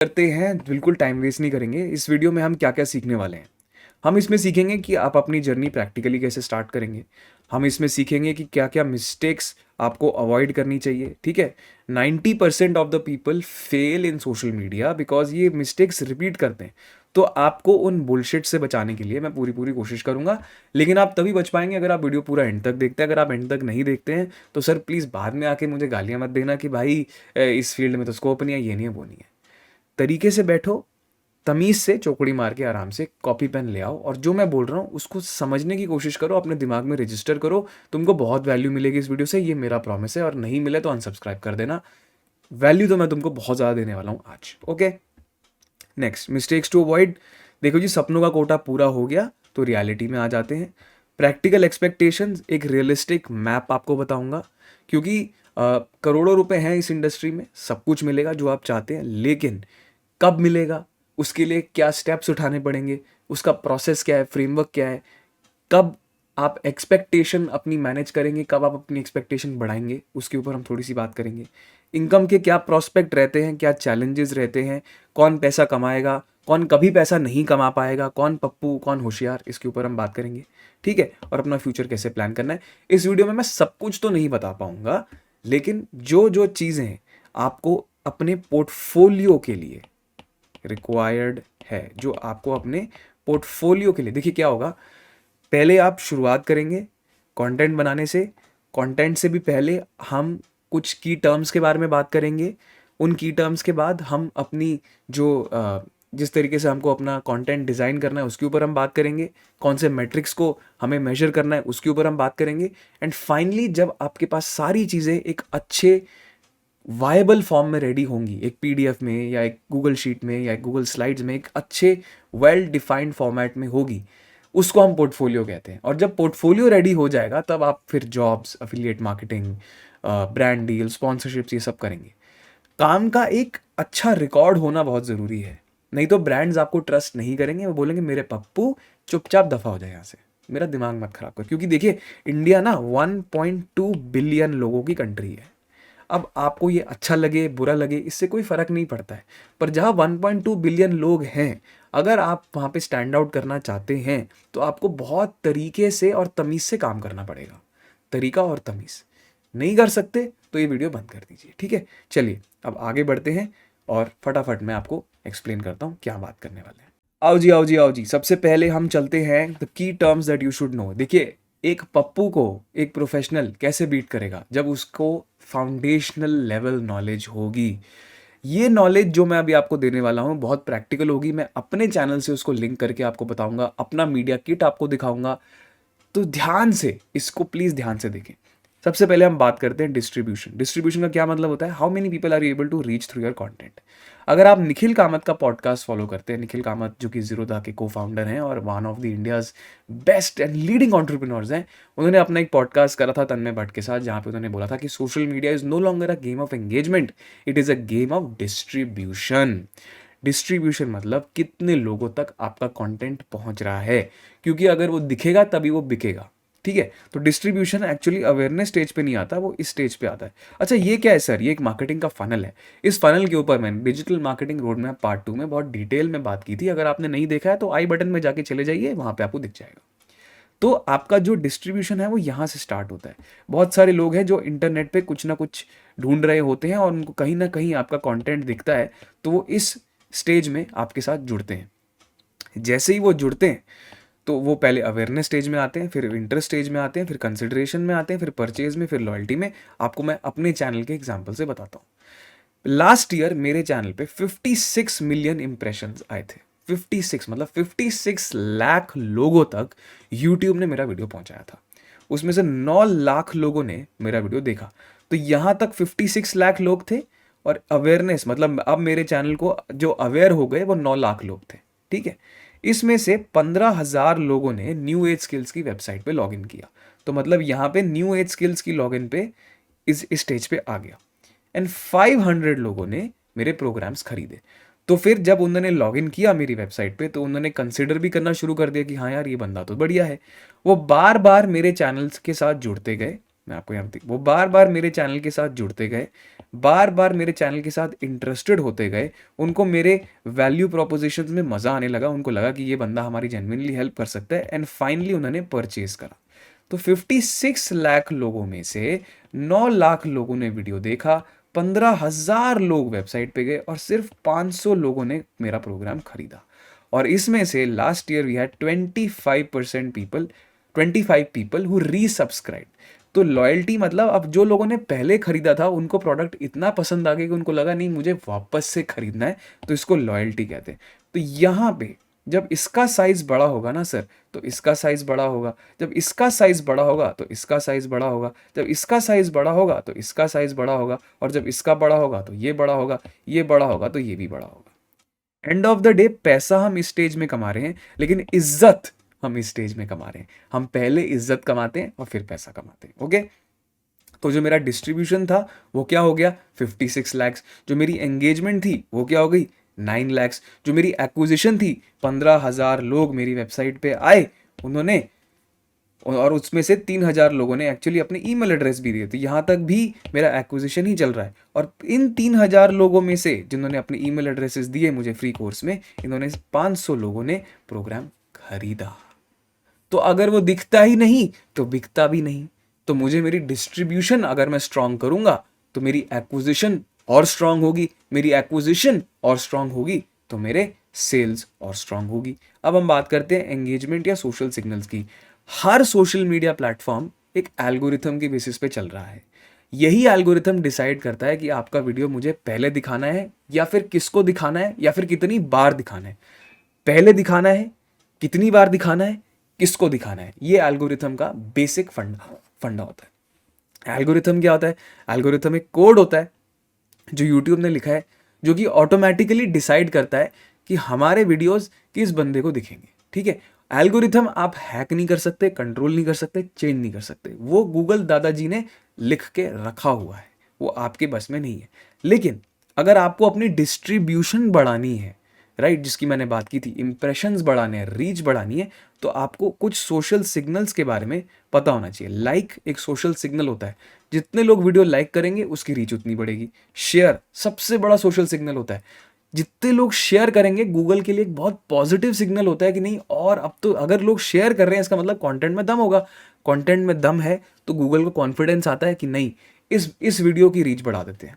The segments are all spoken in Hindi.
करते हैं, बिल्कुल टाइम वेस्ट नहीं करेंगे। इस वीडियो में हम क्या क्या सीखने वाले हैं, हम इसमें सीखेंगे कि आप अपनी जर्नी प्रैक्टिकली कैसे स्टार्ट करेंगे। हम इसमें सीखेंगे कि क्या क्या मिस्टेक्स आपको अवॉइड करनी चाहिए। ठीक है, 90% of the people fail in social media because ये मिस्टेक्स रिपीट करते हैं। तो आपको उन बुलशिट से बचाने के लिए मैं पूरी पूरी कोशिश करूंगा, लेकिन आप तभी बच पाएंगे अगर आप वीडियो पूरा एंड तक देखते हैं। अगर आप एंड तक नहीं देखते हैं तो सर प्लीज़ बाद में आके मुझे गालियां मत देना कि भाई इस फील्ड में तो स्कोप नहीं है, ये नहीं है, वो नहीं है। तरीके से बैठो, तमीज से चौकड़ी मार के आराम से कॉपी पेन ले आओ और जो मैं बोल रहा हूँ उसको समझने की कोशिश करो, अपने दिमाग में रजिस्टर करो। तुमको बहुत वैल्यू मिलेगी इस वीडियो से, ये मेरा प्रॉमिस है। और नहीं मिले तो अनसब्सक्राइब कर देना। वैल्यू तो मैं तुमको बहुत ज़्यादा देने वाला हूँ आज। Okay, next, mistakes to avoid. देखो जी, सपनों का कोटा पूरा हो गया तो रियलिटी में आ जाते हैं। प्रैक्टिकल एक्सपेक्टेशंस, एक रियलिस्टिक मैप आपको बताऊंगा, क्योंकि करोड़ों रुपए हैं इस इंडस्ट्री में, सब कुछ मिलेगा जो आप चाहते हैं, लेकिन कब मिलेगा, उसके लिए क्या स्टेप्स उठाने पड़ेंगे, उसका प्रोसेस क्या है, फ्रेमवर्क क्या है, कब आप एक्सपेक्टेशन अपनी मैनेज करेंगे, कब आप अपनी एक्सपेक्टेशन बढ़ाएंगे, उसके ऊपर हम थोड़ी सी बात करेंगे। इनकम के क्या प्रोस्पेक्ट रहते हैं, क्या चैलेंजेस रहते हैं, कौन पैसा कमाएगा, कौन कभी पैसा नहीं कमा पाएगा, कौन पप्पू कौन होशियार, इसके ऊपर हम बात करेंगे। ठीक है, और अपना फ्यूचर कैसे प्लान करना है। इस वीडियो में मैं सब कुछ तो नहीं बता पाऊंगा, लेकिन जो जो चीज़ें आपको अपने पोर्टफोलियो के लिए रिक्वायर्ड है, जो आपको अपने पोर्टफोलियो के लिए, देखिए क्या होगा, पहले आप शुरुआत करेंगे कंटेंट बनाने से। कंटेंट से भी पहले हम कुछ की टर्म्स के बारे में बात करेंगे। उन की टर्म्स के बाद हम अपनी जो जिस तरीके से हमको अपना कंटेंट डिज़ाइन करना है उसके ऊपर हम बात करेंगे। कौन से मैट्रिक्स को हमें मेजर करना है उसके ऊपर हम बात करेंगे। एंड फाइनली जब आपके पास सारी चीज़ें एक अच्छे वायबल फॉर्म में रेडी होंगी, एक पीडीएफ में या एक गूगल शीट में या एक गूगल स्लाइड्स में, एक अच्छे वेल डिफाइंड फॉर्मेट में होगी, उसको हम पोर्टफोलियो कहते हैं। और जब पोर्टफोलियो रेडी हो जाएगा तब आप फिर jobs, affiliate marketing, brand deal, sponsorships, ये सब करेंगे। काम का एक अच्छा रिकॉर्ड होना बहुत ज़रूरी है, नहीं तो ब्रांड्स आपको ट्रस्ट नहीं करेंगे। वो बोलेंगे मेरे पप्पू चुपचाप दफ़ा हो जाए यहाँ से, मेरा दिमाग मत खराब कर। क्योंकि देखिए, इंडिया ना 1.2 बिलियन लोगों की कंट्री है। अब आपको ये अच्छा लगे बुरा लगे इससे कोई फ़र्क नहीं पड़ता है, पर जहाँ 1.2 बिलियन लोग हैं, अगर आप वहाँ पे स्टैंड आउट करना चाहते हैं तो आपको बहुत तरीके से और तमीज़ से काम करना पड़ेगा। तरीका और तमीज़ नहीं कर सकते तो ये वीडियो बंद कर दीजिए। ठीक है, चलिए अब आगे बढ़ते हैं और फटाफट मैं आपको एक्सप्लेन करता हूँ क्या बात करने वाले हैं। आओ जी, आओ जी, आओ जी। सबसे पहले हम चलते हैं the key terms that you should know. देखिए, एक पप्पू को एक प्रोफेशनल कैसे बीट करेगा, जब उसको फाउंडेशनल लेवल नॉलेज होगी। ये नॉलेज जो मैं अभी आपको देने वाला हूँ बहुत प्रैक्टिकल होगी। मैं अपने चैनल से उसको लिंक करके आपको बताऊंगा, अपना मीडिया किट आपको दिखाऊंगा। तो ध्यान से इसको प्लीज़ ध्यान से देखें। सबसे पहले हम बात करते हैं डिस्ट्रीब्यूशन। डिस्ट्रीब्यूशन का क्या मतलब होता है, how many people are able to reach through your content. अगर आप निखिल कामत का पॉडकास्ट फॉलो करते हैं, निखिल कामत जो कि जीरोधा के को फाउंडर हैं और one of the India's best and leading entrepreneurs हैं, उन्होंने अपना एक पॉडकास्ट करा था तन्मय भट्ट के साथ, जहाँ पे उन्होंने बोला था कि social media is no longer a game of engagement, it is a game of distribution. Distribution मतलब कितने लोगों तक आपका कंटेंट पहुंच रहा है, क्योंकि अगर वो दिखेगा तभी वो बिकेगा। ठीक है, तो डिस्ट्रीब्यूशन एक्चुअली अवेयरनेस स्टेज पे नहीं आता, वो इस स्टेज पे आता है। अच्छा, ये क्या है सर, ये एक मार्केटिंग का फनल है। इस फनल के ऊपर मैंने digital marketing road map part 2 में बहुत डिटेल में बात की थी। अगर आपने नहीं देखा है तो आई बटन में जाके चले जाइए, वहाँ पे आपको दिख जाएगा। तो आपका जो डिस्ट्रीब्यूशन है वो यहाँ से स्टार्ट होता है। बहुत सारे लोग हैं जो इंटरनेट पे कुछ ना कुछ ढूंढ रहे होते हैं और उनको कहीं ना कहीं आपका कंटेंट दिखता है, तो वो इस स्टेज में आपके साथ जुड़ते हैं। जैसे ही वो जुड़ते हैं तो वो पहले अवेयरनेस स्टेज में आते हैं, फिर इंटरेस्ट स्टेज में आते हैं, फिर कंसिडरेशन में आते हैं, फिर परचेज में, फिर लॉयल्टी में। आपको मैं अपने चैनल के एग्जांपल से बताता हूँ। लास्ट ईयर मेरे चैनल पे 56 मिलियन इंप्रेशंस आए थे। 56 मतलब 56 लाख लोगों तक यूट्यूब ने मेरा वीडियो पहुंचाया था। उसमें से 9 लाख लोगों ने मेरा वीडियो देखा। तो यहाँ तक 56 लाख लोग थे, और अवेयरनेस मतलब अब मेरे चैनल को जो अवेयर हो गए वो 9 लाख लोग थे। ठीक है, इसमें से 15,000 लोगों ने न्यू एज स्किल्स की वेबसाइट पे लॉगिन किया। तो मतलब यहाँ पे न्यू एज स्किल्स की लॉगिन पे इस स्टेज पे आ गया। एंड 500 लोगों ने मेरे प्रोग्राम्स खरीदे। तो फिर जब उन्होंने लॉगिन किया मेरी वेबसाइट पे तो उन्होंने कंसिडर भी करना शुरू कर दिया कि हाँ यार, ये बंदा तो बढ़िया है। वो बार बार मेरे चैनल्स के साथ जुड़ते गए। मैं आपको यहाँ वो बार बार मेरे चैनल के साथ जुड़ते गए, बार बार मेरे चैनल के साथ इंटरेस्टेड होते गए, उनको मेरे वैल्यू प्रोपोजिशन में मज़ा आने लगा, उनको लगा कि ये बंदा हमारी जेन्युइनली हेल्प कर सकता है, एंड फाइनली उन्होंने परचेज करा। तो 56 लाख लोगों में से 9 लाख लोगों ने वीडियो देखा, 15,000 लोग वेबसाइट पे गए और सिर्फ 500 लोगों ने मेरा प्रोग्राम खरीदा। और इसमें से last year we had 25 people who resubscribe. तो लॉयल्टी मतलब अब जो लोगों ने पहले खरीदा था उनको प्रोडक्ट इतना पसंद आ गया कि उनको लगा नहीं मुझे वापस से खरीदना है, तो इसको लॉयल्टी कहते हैं। तो यहाँ पे जब इसका साइज बड़ा होगा ना सर, तो इसका साइज बड़ा होगा, जब इसका साइज बड़ा होगा तो इसका साइज बड़ा होगा, जब इसका साइज बड़ा होगा तो इसका साइज बड़ा होगा, और जब इसका बड़ा होगा तो ये बड़ा होगा, ये बड़ा होगा तो ये भी बड़ा होगा। एंड ऑफ द डे पैसा हम इस स्टेज में कमा रहे हैं, लेकिन इज्जत हम इस स्टेज में कमा रहे हैं। हम पहले इज्जत कमाते हैं और फिर पैसा कमाते हैं। ओके, तो जो मेरा डिस्ट्रीब्यूशन था वो क्या हो गया 56 लैक्स, जो मेरी एंगेजमेंट थी वो क्या हो गई 9 लैक्स, जो मेरी एक्विजिशन थी 15,000 लोग मेरी वेबसाइट पे आए उन्होंने, और उसमें से 3,000 लोगों ने एक्चुअली अपने ईमेल एड्रेस भी दिए, तो यहाँ तक भी मेरा एक्विजिशन ही चल रहा है। और इन 3,000 लोगों में से जिन्होंने अपने ईमेल एड्रेसेस दिए मुझे फ्री कोर्स में, इन्होंने 500 लोगों ने प्रोग्राम खरीदा। तो अगर वो दिखता ही नहीं तो बिकता भी नहीं। तो मुझे मेरी डिस्ट्रीब्यूशन अगर मैं स्ट्रांग करूंगा तो मेरी एक्विजिशन और स्ट्रांग होगी, मेरी एक्विजिशन और स्ट्रांग होगी तो मेरे सेल्स और स्ट्रांग होगी। अब हम बात करते हैं एंगेजमेंट या सोशल सिग्नल्स की। हर सोशल मीडिया प्लेटफॉर्म एक एल्गोरिथम के बेसिस पे चल रहा है। यही एल्गोरिथम डिसाइड करता है कि आपका वीडियो मुझे पहले दिखाना है या फिर किसको दिखाना है या फिर कितनी बार दिखाना है। पहले दिखाना है, कितनी बार दिखाना है, किसको दिखाना है, ये एल्गोरिथम का बेसिक फंडा होता है। एल्गोरिथम क्या होता है? एल्गोरिथम एक कोड होता है जो यूट्यूब ने लिखा है, जो कि ऑटोमेटिकली डिसाइड करता है कि हमारे वीडियोस किस बंदे को दिखेंगे। ठीक है, एल्गोरिथम आप हैक नहीं कर सकते, कंट्रोल नहीं कर सकते, चेंज नहीं कर सकते। वो गूगल दादाजी ने लिख के रखा हुआ है, वो आपके बस में नहीं है। लेकिन अगर आपको अपनी डिस्ट्रीब्यूशन बढ़ानी है, राइट, जिसकी मैंने बात की थी, इंप्रेशंस बढ़ाने हैं, रीच बढ़ानी है, तो आपको कुछ सोशल सिग्नल्स के बारे में पता होना चाहिए। लाइक एक सोशल सिग्नल होता है, जितने लोग वीडियो लाइक करेंगे उसकी रीच उतनी बढ़ेगी। शेयर सबसे बड़ा सोशल सिग्नल होता है, जितने लोग शेयर करेंगे गूगल के लिए एक बहुत पॉजिटिव सिग्नल होता है कि नहीं, और अब तो अगर लोग शेयर कर रहे हैं इसका मतलब कंटेंट में दम होगा। कंटेंट में दम है तो गूगल को कॉन्फिडेंस आता है कि नहीं, इस वीडियो की रीच बढ़ा देते हैं।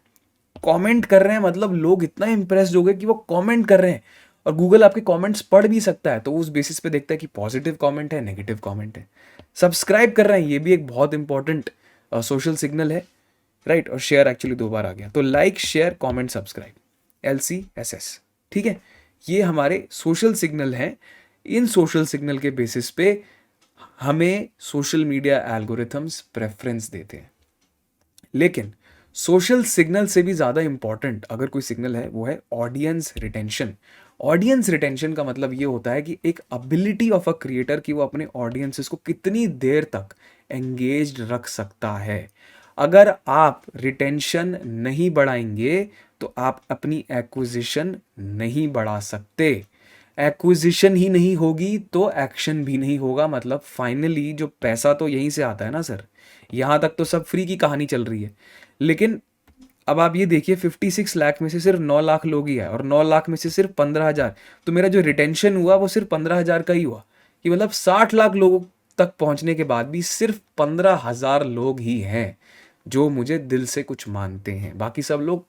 कमेंट कर रहे हैं मतलब लोग इतना इंप्रेस्ड हो गए कि वो कमेंट कर रहे हैं, और गूगल आपके कमेंट्स पढ़ भी सकता है, तो उस बेसिस पे देखता है कि पॉजिटिव कमेंट है, नेगेटिव कमेंट है। सब्सक्राइब कर रहे हैं, ये भी एक बहुत इंपॉर्टेंट सोशल सिग्नल है, राइट। और शेयर एक्चुअली 2 बार आ गया, तो like, share, comment, subscribe, LCSS। ठीक है, ये हमारे सोशल सिग्नल हैं। इन सोशल सिग्नल के बेसिस पे हमें सोशल मीडिया एल्गोरिथम्स प्रेफरेंस देते हैं। लेकिन सोशल सिग्नल से भी ज़्यादा इंपॉर्टेंट अगर कोई सिग्नल है वो है ऑडियंस रिटेंशन। ऑडियंस रिटेंशन का मतलब ये होता है कि एक एबिलिटी ऑफ अ क्रिएटर कि वो अपने ऑडियंसेस को कितनी देर तक एंगेज्ड रख सकता है। अगर आप रिटेंशन नहीं बढ़ाएंगे तो आप अपनी एक्विजिशन नहीं बढ़ा सकते। एक्विजिशन ही नहीं होगी तो एक्शन भी नहीं होगा। मतलब फाइनली जो पैसा तो यहीं से आता है ना सर, यहाँ तक तो सब फ्री की कहानी चल रही है। लेकिन अब आप ये देखिए 56 लाख में से सिर्फ 9 लाख लोग ही है, और 9 लाख में से सिर्फ 15,000, तो मेरा जो रिटेंशन हुआ वो सिर्फ 15,000 का ही हुआ। कि मतलब 60 लाख लोगों तक पहुंचने के बाद भी सिर्फ 15,000 लोग ही हैं जो मुझे दिल से कुछ मानते हैं, बाकी सब लोग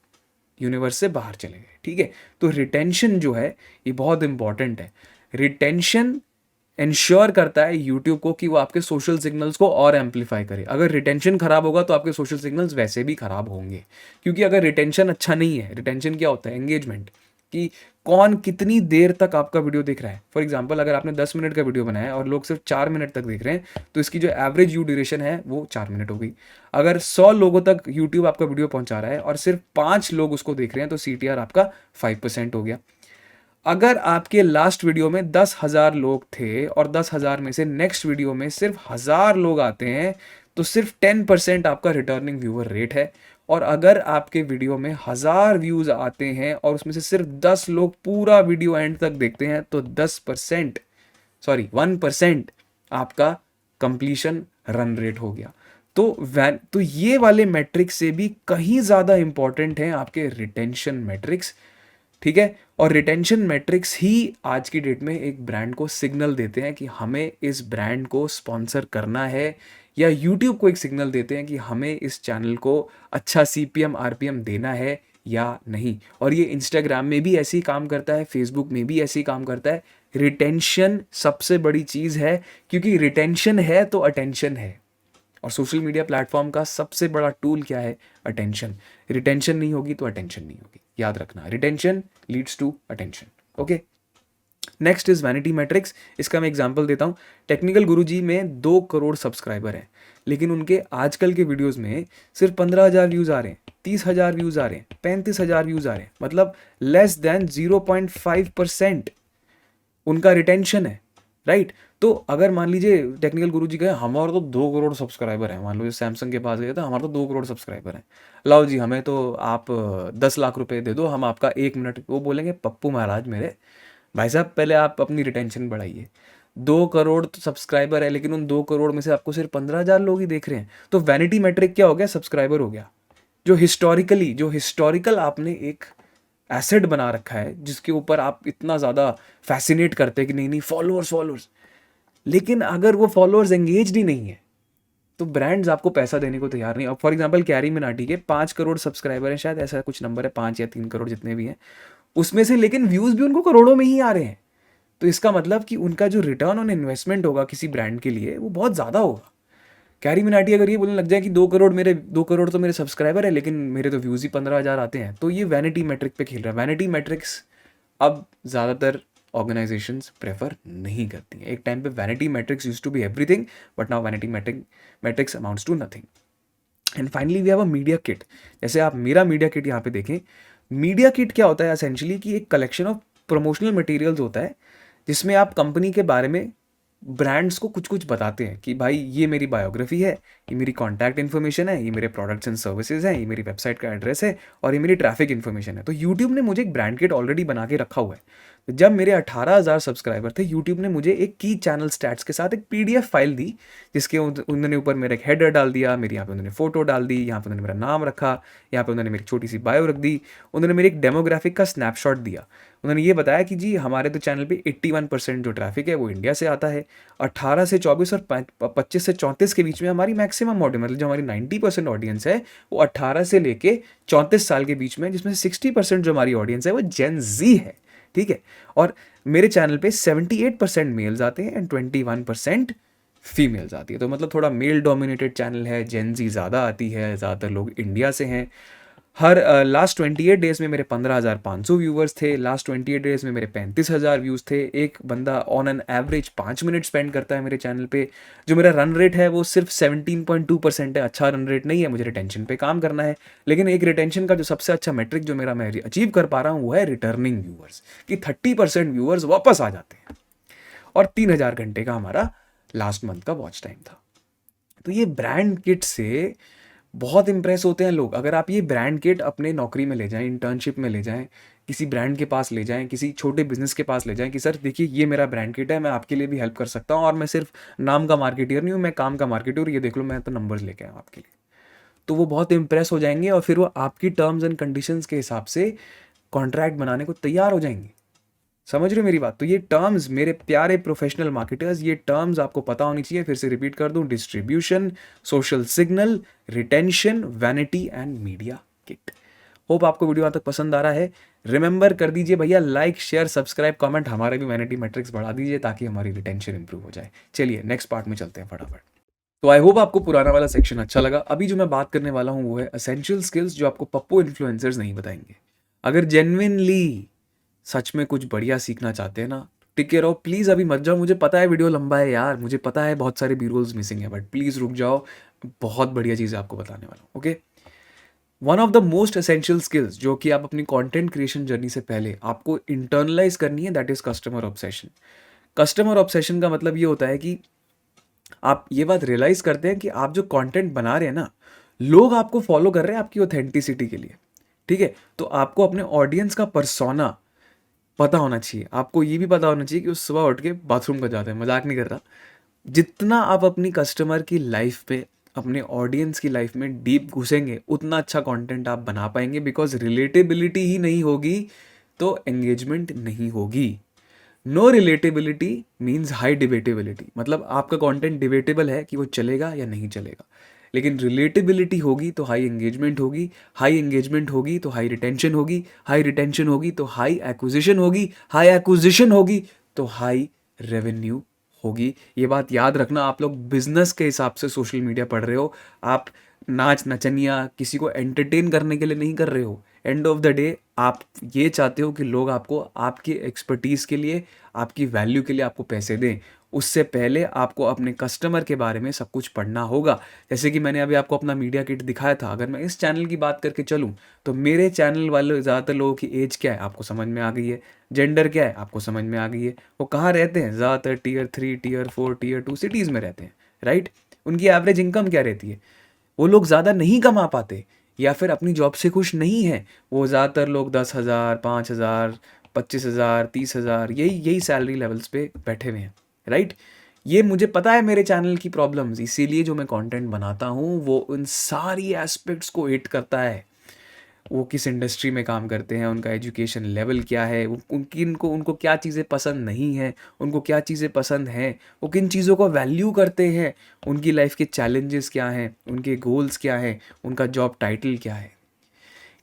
यूनिवर्स से बाहर चले गए। ठीक है, तो रिटेंशन जो है ये बहुत इंपॉर्टेंट है। रिटेंशन इंश्योर करता है यूट्यूब को कि वो आपके सोशल सिग्नल्स को और एम्पलीफाई करे। अगर रिटेंशन खराब होगा तो आपके सोशल सिग्नल्स वैसे भी खराब होंगे, क्योंकि अगर रिटेंशन अच्छा नहीं है, रिटेंशन क्या होता है, एंगेजमेंट, कि कौन कितनी देर तक आपका वीडियो देख रहा है। फॉर एग्जाम्पल अगर आपने 10 मिनट का वीडियो बनाया है और लोग सिर्फ 4 मिनट तक देख रहे हैं, तो इसकी जो एवरेज व्यू ड्यूरेशन है वो 4 मिनट हो गई। अगर 100 लोगों तक यूट्यूब आपका वीडियो पहुंचा रहा है और सिर्फ 5 लोग उसको देख रहे हैं, तो CTR आपका 5% हो गया। अगर आपके लास्ट वीडियो में 10,000 लोग थे और 10,000 में से नेक्स्ट वीडियो में सिर्फ 1,000 लोग आते हैं, तो सिर्फ 10% आपका रिटर्निंग व्यूअर रेट है। और अगर आपके वीडियो में 1,000 व्यूज आते हैं और उसमें से सिर्फ 10 लोग पूरा वीडियो एंड तक देखते हैं, तो 1% आपका कंप्लीशन रन रेट हो गया। तो ये वाले मैट्रिक्स से भी कहीं ज़्यादा इंपॉर्टेंट हैं आपके रिटेंशन मैट्रिक्स, ठीक है। और रिटेंशन मैट्रिक्स ही आज की डेट में एक ब्रांड को सिग्नल देते हैं कि हमें इस ब्रांड को स्पॉन्सर करना है, या यूट्यूब को एक सिग्नल देते हैं कि हमें इस चैनल को अच्छा सीपीएम आरपीएम देना है या नहीं। और ये इंस्टाग्राम में भी ऐसे ही काम करता है, फेसबुक में भी ऐसे ही काम करता है। रिटेंशन सबसे बड़ी चीज़ है, क्योंकि रिटेंशन है तो अटेंशन है। और सोशल मीडिया प्लेटफॉर्म का सबसे बड़ा टूल क्या है? अटेंशन। रिटेंशन नहीं होगी तो अटेंशन नहीं होगी, याद रखना। Retention leads to attention. Okay, next is vanity metrics. इसका मैं एग्जांपल देता हूँ। टेक्निकल गुरुजी में 2 करोड़ सब्सक्राइबर हैं, लेकिन उनके आजकल के वीडियोस में सिर्फ 15,000 व्यूज़ आ रहे हैं, 30,000 व्यूज़ आ रहे हैं, 35,000 व्यूज़ आ रहे हैं, मतलब लेस देन 0.5% उनका रिटेंशन है, राइट। तो अगर मान लीजिए टेक्निकल गुरुजी कहे हमारा तो 2 करोड़ सब्सक्राइबर हैं, मान लो सैमसंग के पास गए तो हमारा तो 2 करोड़ सब्सक्राइबर हैं, लाओ जी हमें तो आप 10 लाख रुपए दे दो, हम आपका 1 मिनट, वो बोलेंगे पप्पू महाराज मेरे भाई साहब पहले आप अपनी रिटेंशन बढ़ाइए। 2 करोड़ तो सब्सक्राइबर है, लेकिन उन 2 करोड़ में से आपको सिर्फ 15,000 लोग ही देख रहे हैं। तो वैनिटी मैट्रिक क्या हो गया? सब्सक्राइबर हो गया। जो हिस्टोरिकल आपने एक एसेट बना रखा है, जिसके ऊपर आप इतना ज़्यादा फैसिनेट करते हैं कि नहीं नहीं फॉलोअर्स, लेकिन अगर वो फॉलोअर्स एंगेज्ड ही नहीं है तो ब्रांड्स आपको पैसा देने को तैयार नहीं। अब फॉर एग्जांपल कैरी मिनाटी के 5 करोड़ सब्सक्राइबर हैं, शायद ऐसा कुछ नंबर है, 5 या 3 करोड़ जितने भी हैं उसमें से, लेकिन व्यूज़ भी उनको करोड़ों में ही आ रहे हैं। तो इसका मतलब कि उनका जो रिटर्न ऑन इन्वेस्टमेंट होगा किसी ब्रांड के लिए वो बहुत ज़्यादा होगा। कैरी मिनाटी अगर ये बोलने लग जाए कि 2 करोड़ तो मेरे सब्सक्राइबर है, लेकिन मेरे तो व्यूज़ ही 15,000 आते हैं, तो ये वैनिटी मैट्रिक पे खेल रहा है। वैनिटी मैट्रिक्स अब ज़्यादातर ऑर्गेनाइजेशंस प्रेफर नहीं करती हैं। एक टाइम पे vanity metrics used to be everything, but now vanity metrics amounts to nothing. And finally we have a media kit. जैसे आप मेरा मीडिया किट यहाँ पे देखें, मीडिया किट क्या होता है? एसेंशियली कि एक कलेक्शन ऑफ प्रमोशनल मटेरियल्स होता है, जिसमें आप कंपनी के बारे में ब्रांड्स को कुछ कुछ बताते हैं कि भाई ये मेरी बायोग्राफी है, ये मेरी कॉन्टैक्ट इन्फॉर्मेशन है, ये मेरे प्रोडक्ट्स एंड सर्विसेज हैं, ये मेरी वेबसाइट का एड्रेस है, और ये मेरी ट्रैफिक इन्फॉर्मेशन है। तो यूट्यूब ने मुझे एक ब्रांड किट ऑलरेडी बना के रखा हुआ है। तो जब मेरे 18,000 सब्सक्राइबर थे, यूट्यूब ने मुझे एक की चैनल स्टैट्स के साथ एक पीडीएफ फाइल दी, जिसके उन्होंने ऊपर मेरा एक हेडर डाल दिया, मेरी यहाँ पे उन्होंने फोटो डाल दी, यहाँ पे उन्होंने मेरा नाम रखा, यहाँ पे उन्होंने मेरी छोटी सी बायो रख दी, उन्होंने मेरे एक डेमोग्राफिक का स्नैपशॉट दिया। उन्होंने ये बताया कि जी हमारे तो चैनल पे 81% जो ट्रैफिक है वो इंडिया से आता है, 18 से 24 और 25 से 34 के बीच में हमारी मैक्सिमम ऑडियंस, मतलब जो हमारी 90% ऑडियंस है वो 18 से लेके 34 साल के बीच में, जिसमें से 60% जो हमारी ऑडियंस है वो जेन जी है, ठीक है। और मेरे चैनल पे 78% मेल्स आते हैं एंड 21% फीमेल्स आती है। तो मतलब थोड़ा मेल डोमिनेटेड चैनल है, जेन जी ज़्यादा आती है, ज़्यादातर लोग इंडिया से हैं। हर लास्ट 28 डेज़ में मेरे 15,500 व्यूवर्स थे, लास्ट 28 डेज़ में मेरे 35,000 व्यूज़ थे। एक बंदा on an average 5 minute spend करता है मेरे चैनल पे। जो मेरा रन रेट है वो सिर्फ 17.2% है, अच्छा रन रेट नहीं है, मुझे रिटेंशन पे काम करना है। लेकिन एक रिटेंशन का जो सबसे अच्छा मेट्रिक जो मैं अचीव कर पा रहा हूँ वो है रिटर्निंग व्यूवर्स, कि 30% व्यूवर्स वापस आ जाते हैं। और 3,000 घंटे का हमारा लास्ट मंथ का वॉच टाइम था। तो ये ब्रांड किट से बहुत इंप्रेस होते हैं लोग। अगर आप ये ब्रांड किट अपने नौकरी में ले जाएं, इंटर्नशिप में ले जाएं, किसी ब्रांड के पास ले जाएं, किसी छोटे बिजनेस के पास ले जाएं कि सर देखिए ये मेरा ब्रांड किट है, मैं आपके लिए भी हेल्प कर सकता हूँ, और मैं सिर्फ नाम का मार्केटियर नहीं हूँ, मैं काम का मार्केटियर, ये देख लो मैं तो नंबर्स लेके आया हूँ आपके लिए। तो वो बहुत इंप्रेस हो जाएंगे और फिर वो आपकी टर्म्स एंड कंडीशंस के हिसाब से कॉन्ट्रैक्ट बनाने को तैयार हो जाएंगे। समझ रहे हो मेरी बात? तो ये टर्म्स मेरे प्यारे प्रोफेशनल मार्केटर्स, ये टर्म्स आपको पता होनी चाहिए। फिर से रिपीट कर दूं, distribution, social signal, retention, vanity and media kit. Hope आपको वीडियो यहाँ तक पसंद आ रहा है। रिमेंबर कर दीजिए भैया, लाइक शेयर सब्सक्राइब कमेंट, हमारे भी वैनिटी मैट्रिक्स बढ़ा दीजिए ताकि हमारी रिटेंशन इंप्रूव हो जाए। चलिए नेक्स्ट पार्ट में चलते हैं फटाफट। तो आई होप आपको पुराना वाला सेक्शन अच्छा लगा। अभी जो मैं बात करने वाला हूँ वो है एसेंशियल स्किल्स, जो आपको पप्पू इन्फ्लुएंसर्स नहीं बताएंगे। अगर जेन्युइनली सच में कुछ बढ़िया सीखना चाहते हैं ना, टिके रहो प्लीज़, अभी मत जाओ। मुझे पता है वीडियो लंबा है यार, मुझे पता है बहुत सारे बी रोल्स मिसिंग है, बट प्लीज़ रुक जाओ, बहुत बढ़िया चीज़ें आपको बताने वाला हूँ। Okay, one of the most essential skills जो कि आप अपनी कंटेंट क्रिएशन जर्नी से पहले आपको इंटरनलाइज करनी है, that is customer obsession. Customer obsession का मतलब ये होता है कि आप ये बात रियलाइज करते हैं कि आप जो कंटेंट बना रहे हैं ना, लोग आपको फॉलो कर रहे हैं आपकी ऑथेंटिसिटी के लिए, ठीक है। तो आपको अपने ऑडियंस का पर्सोना पता होना चाहिए। आपको ये भी पता होना चाहिए कि उस सुबह उठ के बाथरूम का जाते हैं, मजाक नहीं कर रहा। जितना आप अपनी कस्टमर की लाइफ पे अपने ऑडियंस की लाइफ में डीप घुसेंगे उतना अच्छा कंटेंट आप बना पाएंगे, बिकॉज रिलेटेबिलिटी ही नहीं होगी तो एंगेजमेंट नहीं होगी। नो रिलेटेबिलिटी मीन्स हाई डिबेटेबिलिटी, मतलब आपका कंटेंट डिबेटेबल है कि वो चलेगा या नहीं चलेगा, लेकिन रिलेटेबिलिटी होगी तो हाई एंगेजमेंट होगी, हाई एंगेजमेंट होगी तो हाई रिटेंशन होगी, हाई रिटेंशन होगी तो हाई एक्विजिशन होगी, हाई एक्विजिशन होगी तो हाई रेवेन्यू होगी। ये बात याद रखना, आप लोग बिजनेस के हिसाब से सोशल मीडिया पढ़ रहे हो, आप नाच नचनिया किसी को एंटरटेन करने के लिए नहीं कर रहे हो। एंड ऑफ द डे आप ये चाहते हो कि लोग आपको आपकी एक्सपर्टीज़ के लिए, आपकी वैल्यू के लिए आपको पैसे दें। उससे पहले आपको अपने कस्टमर के बारे में सब कुछ पढ़ना होगा। जैसे कि मैंने अभी आपको अपना मीडिया किट दिखाया था, अगर मैं इस चैनल की बात करके चलूँ तो मेरे चैनल वाले ज़्यादातर लोगों की एज क्या है आपको समझ में आ गई है, जेंडर क्या है आपको समझ में आ गई है, वो कहाँ रहते हैं, ज़्यादातर टीयर 3 टीयर 4 टीयर 2 सिटीज़ में रहते हैं, राइट। उनकी एवरेज इनकम क्या रहती है, वो लोग ज़्यादा नहीं कमा पाते या फिर अपनी जॉब से खुश नहीं है। वो ज़्यादातर लोग 10,000 5,000 25,000 30,000 यही यही सैलरी लेवल्स पे बैठे हुए हैं, राइट। ये मुझे पता है मेरे चैनल की प्रॉब्लम्स, इसीलिए जो मैं कंटेंट बनाता हूँ वो उन सारी एस्पेक्ट्स को हिट करता है। वो किस इंडस्ट्री में काम करते हैं, उनका एजुकेशन लेवल क्या है, उनको क्या चीज़ें पसंद नहीं हैं, उनको क्या चीज़ें पसंद हैं, वो किन चीज़ों को वैल्यू करते हैं, उनकी लाइफ के चैलेंजेस क्या हैं, उनके गोल्स क्या हैं, उनका जॉब टाइटल क्या है।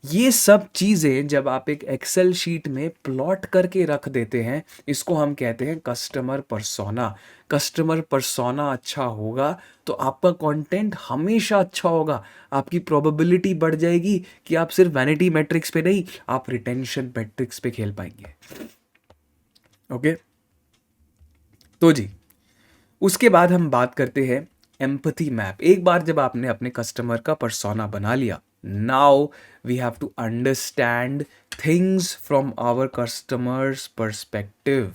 ये सब चीज़ें जब आप एक एक्सेल शीट में प्लॉट करके रख देते हैं, इसको हम कहते हैं कस्टमर पर्सोना। कस्टमर पर्सोना अच्छा होगा तो आपका कंटेंट हमेशा अच्छा होगा, आपकी प्रोबेबिलिटी बढ़ जाएगी कि आप सिर्फ वैनिटी मैट्रिक्स पे नहीं, आप रिटेंशन मैट्रिक्स पे खेल पाएंगे। ओके, तो जी उसके बाद हम बात करते हैं एम्पथी मैप। एक बार जब आपने अपने कस्टमर का पर्सोना बना लिया, now we have to understand things from our customers perspective.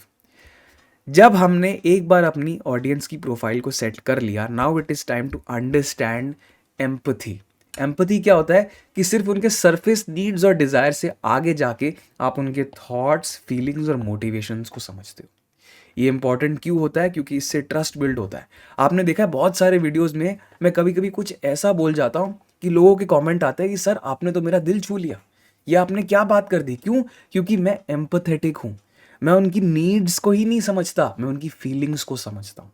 जब हमने एक बार अपनी ऑडियंस की प्रोफाइल को सेट कर लिया, now it is time to understand empathy. Empathy क्या होता है कि सिर्फ उनके सरफेस नीड्स और डिजायर से आगे जाके आप उनके थॉट्स, फीलिंग्स और मोटिवेशंस को समझते हो। ये इंपॉर्टेंट क्यों होता है, क्योंकि इससे ट्रस्ट बिल्ड होता है। आपने देखा है बहुत सारे वीडियोस में मैं कभी कभी कुछ ऐसा बोल जाता हूँ कि लोगों के कमेंट आते हैं कि सर आपने तो मेरा दिल छू लिया, ये आपने क्या बात कर दी। क्यों? क्योंकि मैं एम्पथेटिक हूँ। मैं उनकी नीड्स को ही नहीं समझता, मैं उनकी फीलिंग्स को समझता हूँ।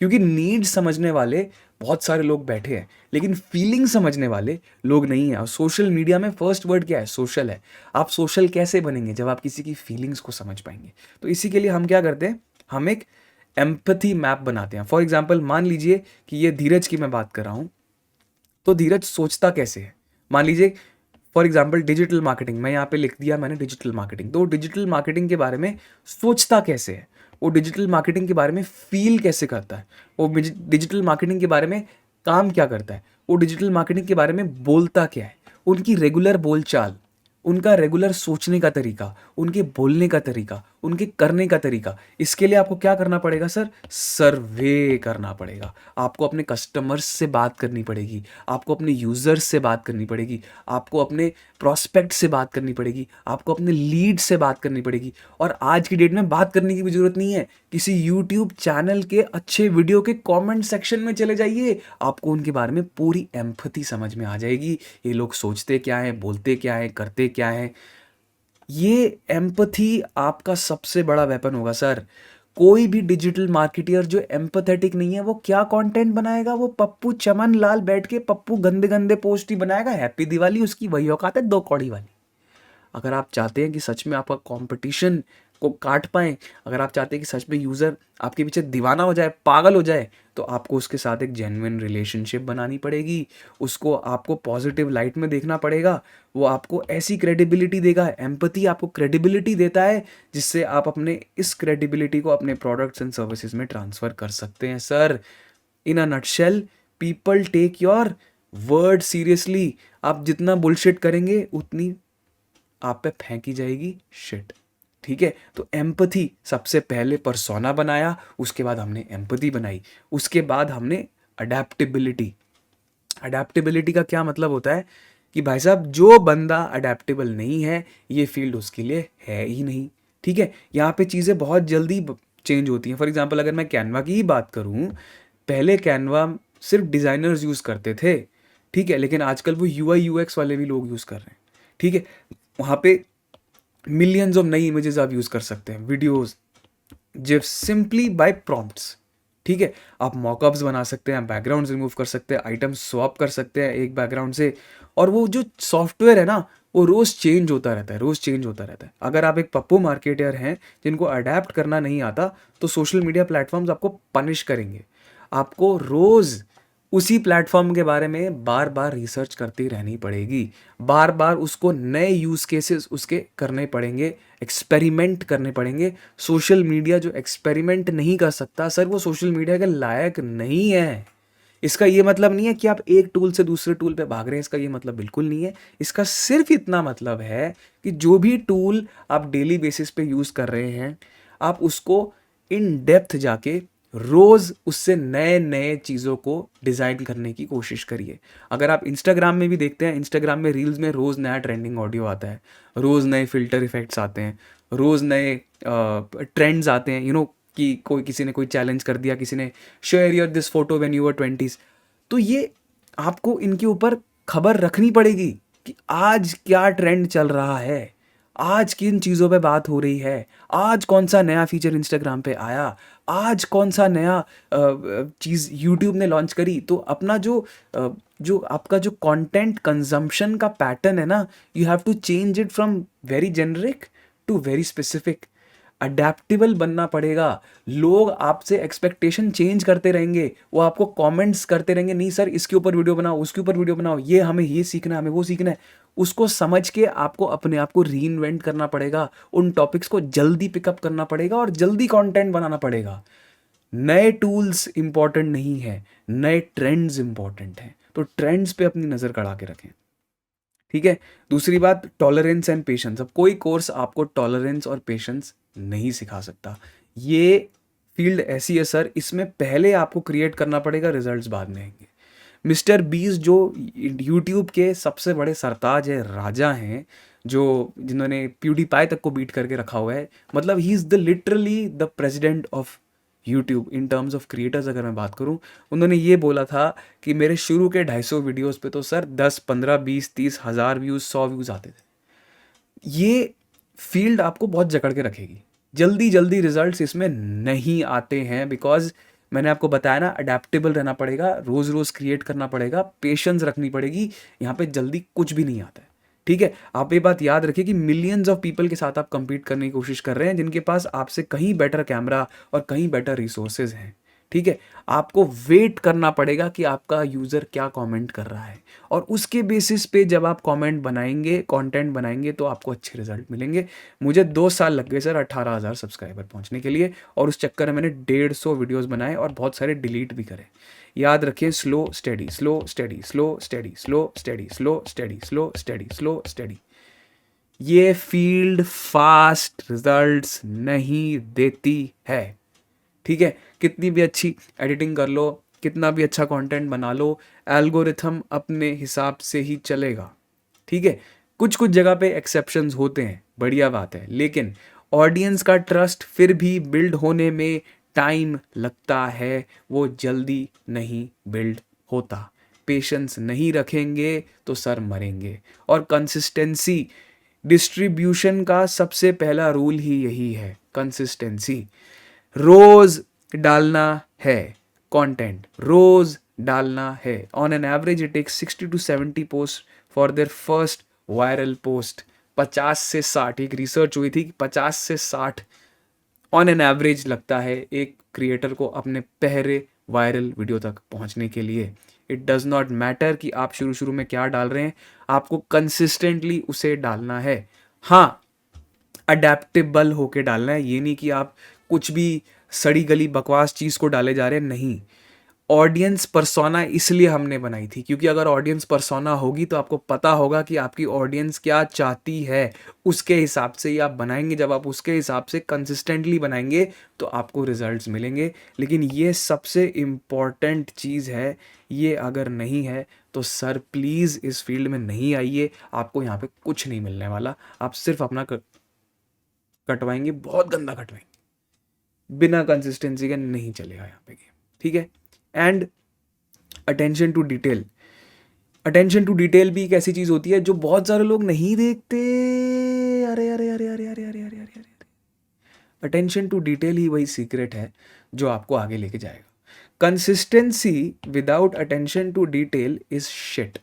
क्योंकि नीड्स समझने वाले बहुत सारे लोग बैठे हैं, लेकिन फीलिंग समझने वाले लोग नहीं हैं। और सोशल मीडिया में फर्स्ट वर्ड क्या है? सोशल है। आप सोशल कैसे बनेंगे? जब आप किसी की फीलिंग्स को समझ पाएंगे। तो इसी के लिए हम क्या करते हैं, हम एक एम्पथी मैप बनाते हैं। फॉर एग्जाम्पल मान लीजिए कि ये धीरज की मैं बात कर रहा हूँ, तो धीरज सोचता कैसे है। मान लीजिए फॉर एग्जाम्पल डिजिटल मार्केटिंग, मैं यहाँ पे लिख दिया मैंने डिजिटल मार्केटिंग, तो डिजिटल मार्केटिंग के बारे में सोचता कैसे है, वो डिजिटल मार्केटिंग के बारे में फील कैसे करता है, वो डिजिटल मार्केटिंग के बारे में काम क्या करता है, वो डिजिटल मार्केटिंग के बारे में बोलता क्या है, उनकी रेगुलर बोलचाल, उनका रेगुलर सोचने का तरीका, उनके बोलने का तरीका, उनके करने का तरीका। इसके लिए आपको क्या करना पड़ेगा सर? सर्वे करना पड़ेगा। आपको अपने कस्टमर्स से बात करनी पड़ेगी, आपको अपने यूजर्स से बात करनी पड़ेगी, आपको अपने प्रोस्पेक्ट से बात करनी पड़ेगी, आपको अपने लीड से बात करनी पड़ेगी। और आज की डेट में बात करने की भी जरूरत नहीं है, किसी यूट्यूब चैनल के अच्छे वीडियो के कमेंट सेक्शन में चले जाइए, आपको उनके बारे में पूरी एम्पथी समझ में आ जाएगी। ये लोग सोचते क्या है, बोलते क्या है, करते क्या है। ये एम्पथी आपका सबसे बड़ा वेपन होगा सर। कोई भी डिजिटल मार्केटियर जो एम्पथेटिक नहीं है, वो क्या कंटेंट बनाएगा? वो पप्पू चमन लाल बैठ के पप्पू गंदे गंदे पोस्ट ही बनाएगा। हैप्पी दिवाली, उसकी वही औकात है 2 कौड़ी वाली। अगर आप चाहते हैं कि सच में आपका कंपटीशन को काट पाएँ, अगर आप चाहते हैं कि सच में यूज़र आपके पीछे दीवाना हो जाए, पागल हो जाए, तो आपको उसके साथ एक जेन्युइन रिलेशनशिप बनानी पड़ेगी। उसको आपको पॉजिटिव लाइट में देखना पड़ेगा। वो आपको ऐसी क्रेडिबिलिटी देगा। एम्पैथी आपको क्रेडिबिलिटी देता है, जिससे आप अपने इस क्रेडिबिलिटी को अपने प्रोडक्ट्स एंड सर्विसेज में ट्रांसफ़र कर सकते हैं sir. In a nutshell, people take your word seriously. आप जितना बुलशिट करेंगे उतनी आप पे फेंकी जाएगी शिट। ठीक है, तो एम्पथी सबसे पहले पर्सोना बनाया, उसके बाद हमने एम्पथी बनाई, उसके बाद हमने अडेप्टेबिलिटी। अडेप्टेबिलिटी का क्या मतलब होता है कि भाई साहब जो बंदा अडेप्टेबल नहीं है, ये फील्ड उसके लिए है ही नहीं। ठीक है, यहाँ पे चीज़ें बहुत जल्दी चेंज होती हैं। फॉर एग्जांपल अगर मैं कैनवा की ही बात करूँ, पहले कैनवा सिर्फ डिज़ाइनर्स यूज़ करते थे, ठीक है, लेकिन आजकल वो यूआई यूएक्स वाले भी लोग यूज़ कर रहे हैं, ठीक है। वहाँ पे मिलियंस ऑफ नई इमेजेस आप यूज़ कर सकते हैं, वीडियोस, जिप सिंपली बाय प्रॉम्प्ट्स, ठीक है। आप मॉकअप्स बना सकते हैं, बैकग्राउंड्स रिमूव कर सकते हैं, आइटम स्वैप कर सकते हैं एक बैकग्राउंड से, और वो जो सॉफ्टवेयर है ना, वो रोज़ चेंज होता रहता है, रोज़ चेंज होता रहता है। अगर आप एक पप्पू मार्केटर हैं जिनको अडेप्ट करना नहीं आता, तो सोशल मीडिया प्लेटफॉर्म्स आपको पनिश करेंगे। आपको रोज़ उसी प्लेटफॉर्म के बारे में बार बार रिसर्च करती रहनी पड़ेगी, बार बार उसको नए यूज़ केसेस उसके करने पड़ेंगे, एक्सपेरिमेंट करने पड़ेंगे। सोशल मीडिया जो एक्सपेरिमेंट नहीं कर सकता सर, वो सोशल मीडिया के लायक नहीं है। इसका ये मतलब नहीं है कि आप एक टूल से दूसरे टूल पे भाग रहे हैं, इसका ये मतलब बिल्कुल नहीं है। इसका सिर्फ इतना मतलब है कि जो भी टूल आप डेली बेसिस पे यूज़ कर रहे हैं, आप उसको इन डेप्थ जाके रोज़ उससे नए नए चीज़ों को डिज़ाइन करने की कोशिश करिए। अगर आप इंस्टाग्राम में भी देखते हैं, इंस्टाग्राम में रील्स में रोज़ नया ट्रेंडिंग ऑडियो आता है, रोज़ नए फ़िल्टर इफ़ेक्ट्स आते हैं, रोज़ नए ट्रेंड्स आते हैं, कि कोई किसी ने कोई चैलेंज कर दिया, किसी ने share your this photo when you were 20s। तो ये आपको इनके ऊपर खबर रखनी पड़ेगी कि आज क्या ट्रेंड चल रहा है, आज किन चीज़ों पे बात हो रही है, आज कौन सा नया फीचर इंस्टाग्राम पे आया, आज कौन सा नया चीज़ यूट्यूब ने लॉन्च करी। तो अपना जो आपका जो कंटेंट कंजम्पशन का पैटर्न है ना, you have to change it from very generic to very specific. Adaptable बनना पड़ेगा। लोग आपसे एक्सपेक्टेशन चेंज करते रहेंगे, वो आपको कमेंट्स करते रहेंगे, नहीं सर इसके ऊपर वीडियो बनाओ, उसके ऊपर वीडियो बनाओ, ये हमें ये सीखना है, हमें वो सीखना है। उसको समझ के आपको अपने आप को रीइन्वेंट करना पड़ेगा, उन टॉपिक्स को जल्दी पिकअप करना पड़ेगा और जल्दी कंटेंट बनाना पड़ेगा। नए टूल्स इंपॉर्टेंट नहीं है, नए ट्रेंड्स इंपॉर्टेंट हैं। तो ट्रेंड्स पे अपनी नज़र गड़ा के रखें, ठीक है। दूसरी बात, टॉलरेंस एंड पेशेंस। अब कोई कोर्स आपको टॉलरेंस और पेशेंस नहीं सिखा सकता। ये फील्ड ऐसी है सर, इसमें पहले आपको क्रिएट करना पड़ेगा, रिजल्ट्स बाद में आएंगे। मिस्टर बीस जो यूट्यूब के सबसे बड़े सरताज है, राजा हैं, जो जिन्होंने प्यूडीपाई तक को बीट करके रखा हुआ है, मतलब he is the literally the president of YouTube in terms of creators. अगर मैं बात करूं, उन्होंने ये बोला था कि मेरे शुरू के 250 वीडियोस पे तो सर 10 15 20 30 हज़ार व्यूज़ 100 व्यूज़ आते थे। ये फील्ड आपको बहुत जकड़ के रखेगी, जल्दी जल्दी रिजल्ट्स इसमें नहीं आते हैं, बिकॉज मैंने आपको बताया ना, अडेप्टेबल रहना पड़ेगा, रोज़ रोज़ क्रिएट करना पड़ेगा, पेशेंस रखनी पड़ेगी। यहाँ पे जल्दी कुछ भी नहीं आता है, ठीक है। आप ये बात याद रखिए कि मिलियंस ऑफ पीपल के साथ आप compete करने की कोशिश कर रहे हैं, जिनके पास आपसे कहीं बेटर कैमरा और कहीं बेटर रिसोर्सेज हैं, ठीक है। आपको वेट करना पड़ेगा कि आपका यूज़र क्या कमेंट कर रहा है, और उसके बेसिस पे जब आप कमेंट बनाएंगे, कंटेंट बनाएंगे, तो आपको अच्छे रिजल्ट मिलेंगे। मुझे 2 साल लग गए सर 18,000 सब्सक्राइबर पहुंचने के लिए, और उस चक्कर में मैंने 150 वीडियोस बनाए और बहुत सारे डिलीट भी करे। याद रखिए, slow steady, slow steady, slow steady, slow steady, slow steady, slow steady, slow steady. ये फील्ड फास्ट रिजल्ट्स नहीं देती है, ठीक है। कितनी भी अच्छी एडिटिंग कर लो, कितना भी अच्छा कंटेंट बना लो, एल्गोरिथम अपने हिसाब से ही चलेगा, ठीक है। कुछ कुछ जगह पे एक्सेप्शंस होते हैं, बढ़िया बात है, लेकिन ऑडियंस का ट्रस्ट फिर भी बिल्ड होने में टाइम लगता है, वो जल्दी नहीं बिल्ड होता। पेशेंस नहीं रखेंगे तो सर मरेंगे। और कंसिस्टेंसी, डिस्ट्रीब्यूशन का सबसे पहला रूल ही यही है, कंसिस्टेंसी। रोज डालना है कंटेंट, रोज डालना है। On an average it takes 60 to 70 post for their first viral post. 50 से 60, एक रिसर्च हुई थी कि 50 से 60 ऑन एन एवरेज लगता है एक क्रिएटर को अपने पहले वायरल वीडियो तक पहुंचने के लिए। इट डज नॉट मैटर कि आप शुरू शुरू में क्या डाल रहे हैं, आपको कंसिस्टेंटली उसे डालना है। हाँ, अडेप्टेबल होके डालना है, ये नहीं कि आप कुछ भी सड़ी गली बकवास चीज़ को डाले जा रहे हैं, नहीं। ऑडियंस परसोना इसलिए हमने बनाई थी, क्योंकि अगर ऑडियंस परसोना होगी तो आपको पता होगा कि आपकी ऑडियंस क्या चाहती है, उसके हिसाब से ही आप बनाएंगे। जब आप उसके हिसाब से कंसिस्टेंटली बनाएंगे तो आपको रिजल्ट्स मिलेंगे। लेकिन ये सबसे इम्पॉर्टेंट चीज़ है, ये अगर नहीं है तो सर प्लीज़ इस फील्ड में नहीं आइए, आपको यहाँ पे कुछ नहीं मिलने वाला। आप सिर्फ अपना कटवाएंगे, बहुत गंदा कटवाएंगे, बिना कंसिस्टेंसी के नहीं चलेगा यहाँ पे गेम, ठीक है। And attention to detail, attention to detail भी एक ऐसी चीज़ होती है जो बहुत सारे लोग नहीं देखते। अरे अरे अरे अरे अरे अरे अरे अरे अरे, अटेंशन टू डिटेल ही वही सीक्रेट है जो आपको आगे लेके जाएगा। Consistency without attention to detail is shit.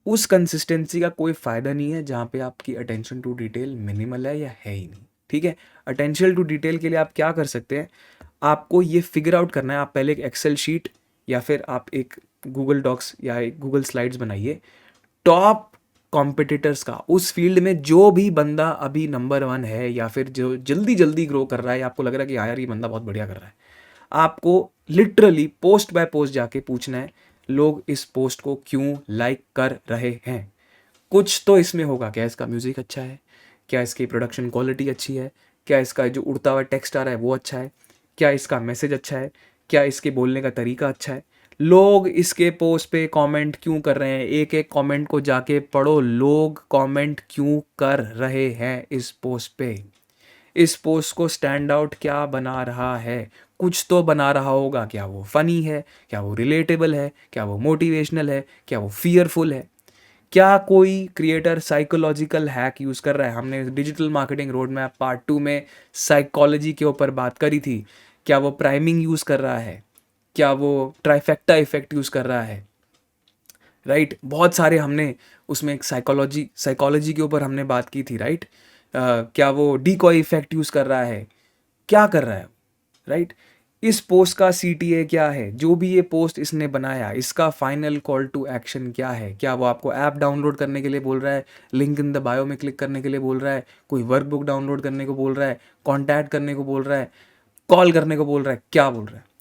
उस कंसिस्टेंसी का कोई फ़ायदा नहीं है जहाँ पे आपकी अटेंशन टू डिटेल मिनिमल है या है ही नहीं। ठीक है, अटेंशन टू डिटेल के लिए आप क्या कर सकते हैं, आपको ये फिगर आउट करना है। आप पहले एक एक्सेल शीट या फिर आप एक गूगल डॉक्स या एक गूगल स्लाइड्स बनाइए, टॉप कॉम्पिटिटर्स का, उस फील्ड में जो भी बंदा अभी नंबर 1 है या फिर जो जल्दी जल्दी ग्रो कर रहा है, आपको लग रहा है कि यार ये बंदा बहुत बढ़िया कर रहा है, आपको लिटरली पोस्ट बाय पोस्ट जाके पूछना है लोग इस पोस्ट को क्यों लाइक कर रहे हैं। कुछ तो इसमें होगा, क्या इसका म्यूज़िक अच्छा है, क्या इसकी प्रोडक्शन क्वालिटी अच्छी है, क्या इसका जो उड़ता हुआ टेक्स्ट आ रहा है वो अच्छा है, क्या इसका मैसेज अच्छा है, क्या इसके बोलने का तरीका अच्छा है। लोग इसके पोस्ट पे कमेंट क्यों कर रहे हैं, एक एक कमेंट को जाके पढ़ो, लोग कमेंट क्यों कर रहे हैं इस पोस्ट पे। इस पोस्ट को स्टैंड आउट क्या बना रहा है, कुछ तो बना रहा होगा। क्या वो फनी है, क्या वो रिलेटेबल है, क्या वो मोटिवेशनल है, क्या वो फियरफुल है, क्या कोई क्रिएटर साइकोलॉजिकल हैक यूज़ कर रहा है। हमने digital marketing road map part 2 में साइकोलॉजी के ऊपर बात करी थी। क्या वो प्राइमिंग यूज़ कर रहा है, क्या वो ट्राइफेक्टा इफेक्ट यूज़ कर रहा है, राइट। बहुत सारे हमने उसमें एक साइकोलॉजी के ऊपर हमने बात की थी, राइट। क्या वो डीकॉय इफेक्ट यूज़ कर रहा है, क्या कर रहा है, राइट। इस पोस्ट का सीटीए क्या है, जो भी ये पोस्ट इसने बनाया इसका फाइनल कॉल टू एक्शन क्या है। क्या वो आपको ऐप डाउनलोड करने के लिए बोल रहा है, लिंक इन द बायो में क्लिक करने के लिए बोल रहा है, कोई वर्कबुक डाउनलोड करने को बोल रहा है, कॉन्टैक्ट करने को बोल रहा है, कॉल करने को बोल रहा है, क्या बोल रहा है।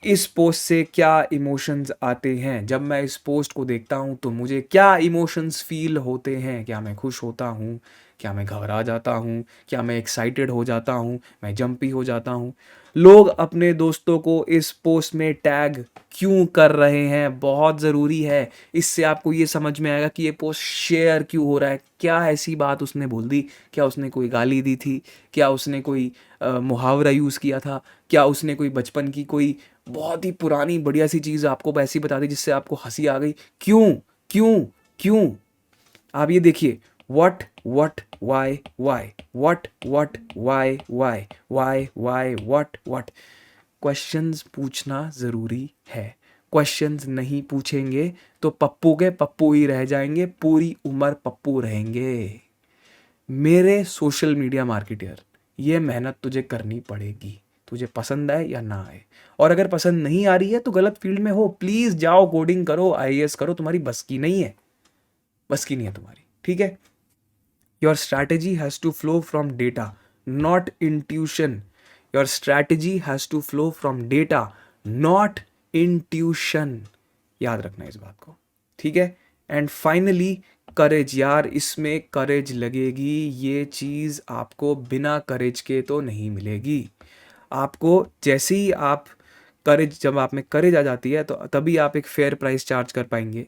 इस पोस्ट से क्या इमोशंस आते हैं, जब मैं इस पोस्ट को देखता हूँ तो मुझे क्या इमोशंस फील होते हैं। क्या मैं खुश होता हूँ, क्या मैं घबरा जाता हूँ, क्या मैं एक्साइटेड हो जाता हूँ, मैं जंपी हो जाता हूँ। लोग अपने दोस्तों को इस पोस्ट में टैग क्यों कर रहे हैं, बहुत ज़रूरी है। इससे आपको ये समझ में आएगा कि ये पोस्ट शेयर क्यों हो रहा है, क्या ऐसी बात उसने बोल दी, क्या उसने कोई गाली दी थी, क्या उसने कोई मुहावरा यूज़ किया था, क्या उसने कोई बचपन की कोई बहुत ही पुरानी बढ़िया सी चीज़ आपको ऐसी बता दी जिससे आपको हंसी आ गई। क्यों क्यों क्यों। आप ये देखिए, what what why why, what what why why, why why what what. Questions पूछना ज़रूरी है। क्वेश्चंस नहीं पूछेंगे तो पप्पू के पप्पू ही रह जाएंगे, पूरी उम्र पप्पू रहेंगे। मेरे सोशल मीडिया मार्केटर, ये मेहनत तुझे करनी पड़ेगी, तुझे पसंद आए या ना आए। और अगर पसंद नहीं आ रही है तो गलत फील्ड में हो, प्लीज़ जाओ कोडिंग करो, आईएएस करो, तुम्हारी बस की नहीं है, बस की नहीं है तुम्हारी। ठीक है, your strategy has to flow from data not intuition. Your strategy has to flow from data not intuition. याद रखना इस बात को, ठीक है। एंड फाइनली करेज, यार इसमें करेज लगेगी। ये चीज़ आपको बिना करेज के तो नहीं मिलेगी। आपको जैसे ही आप करेज, जब आप में करेज आ जाती है तो तभी आप एक फेयर प्राइस चार्ज कर पाएंगे,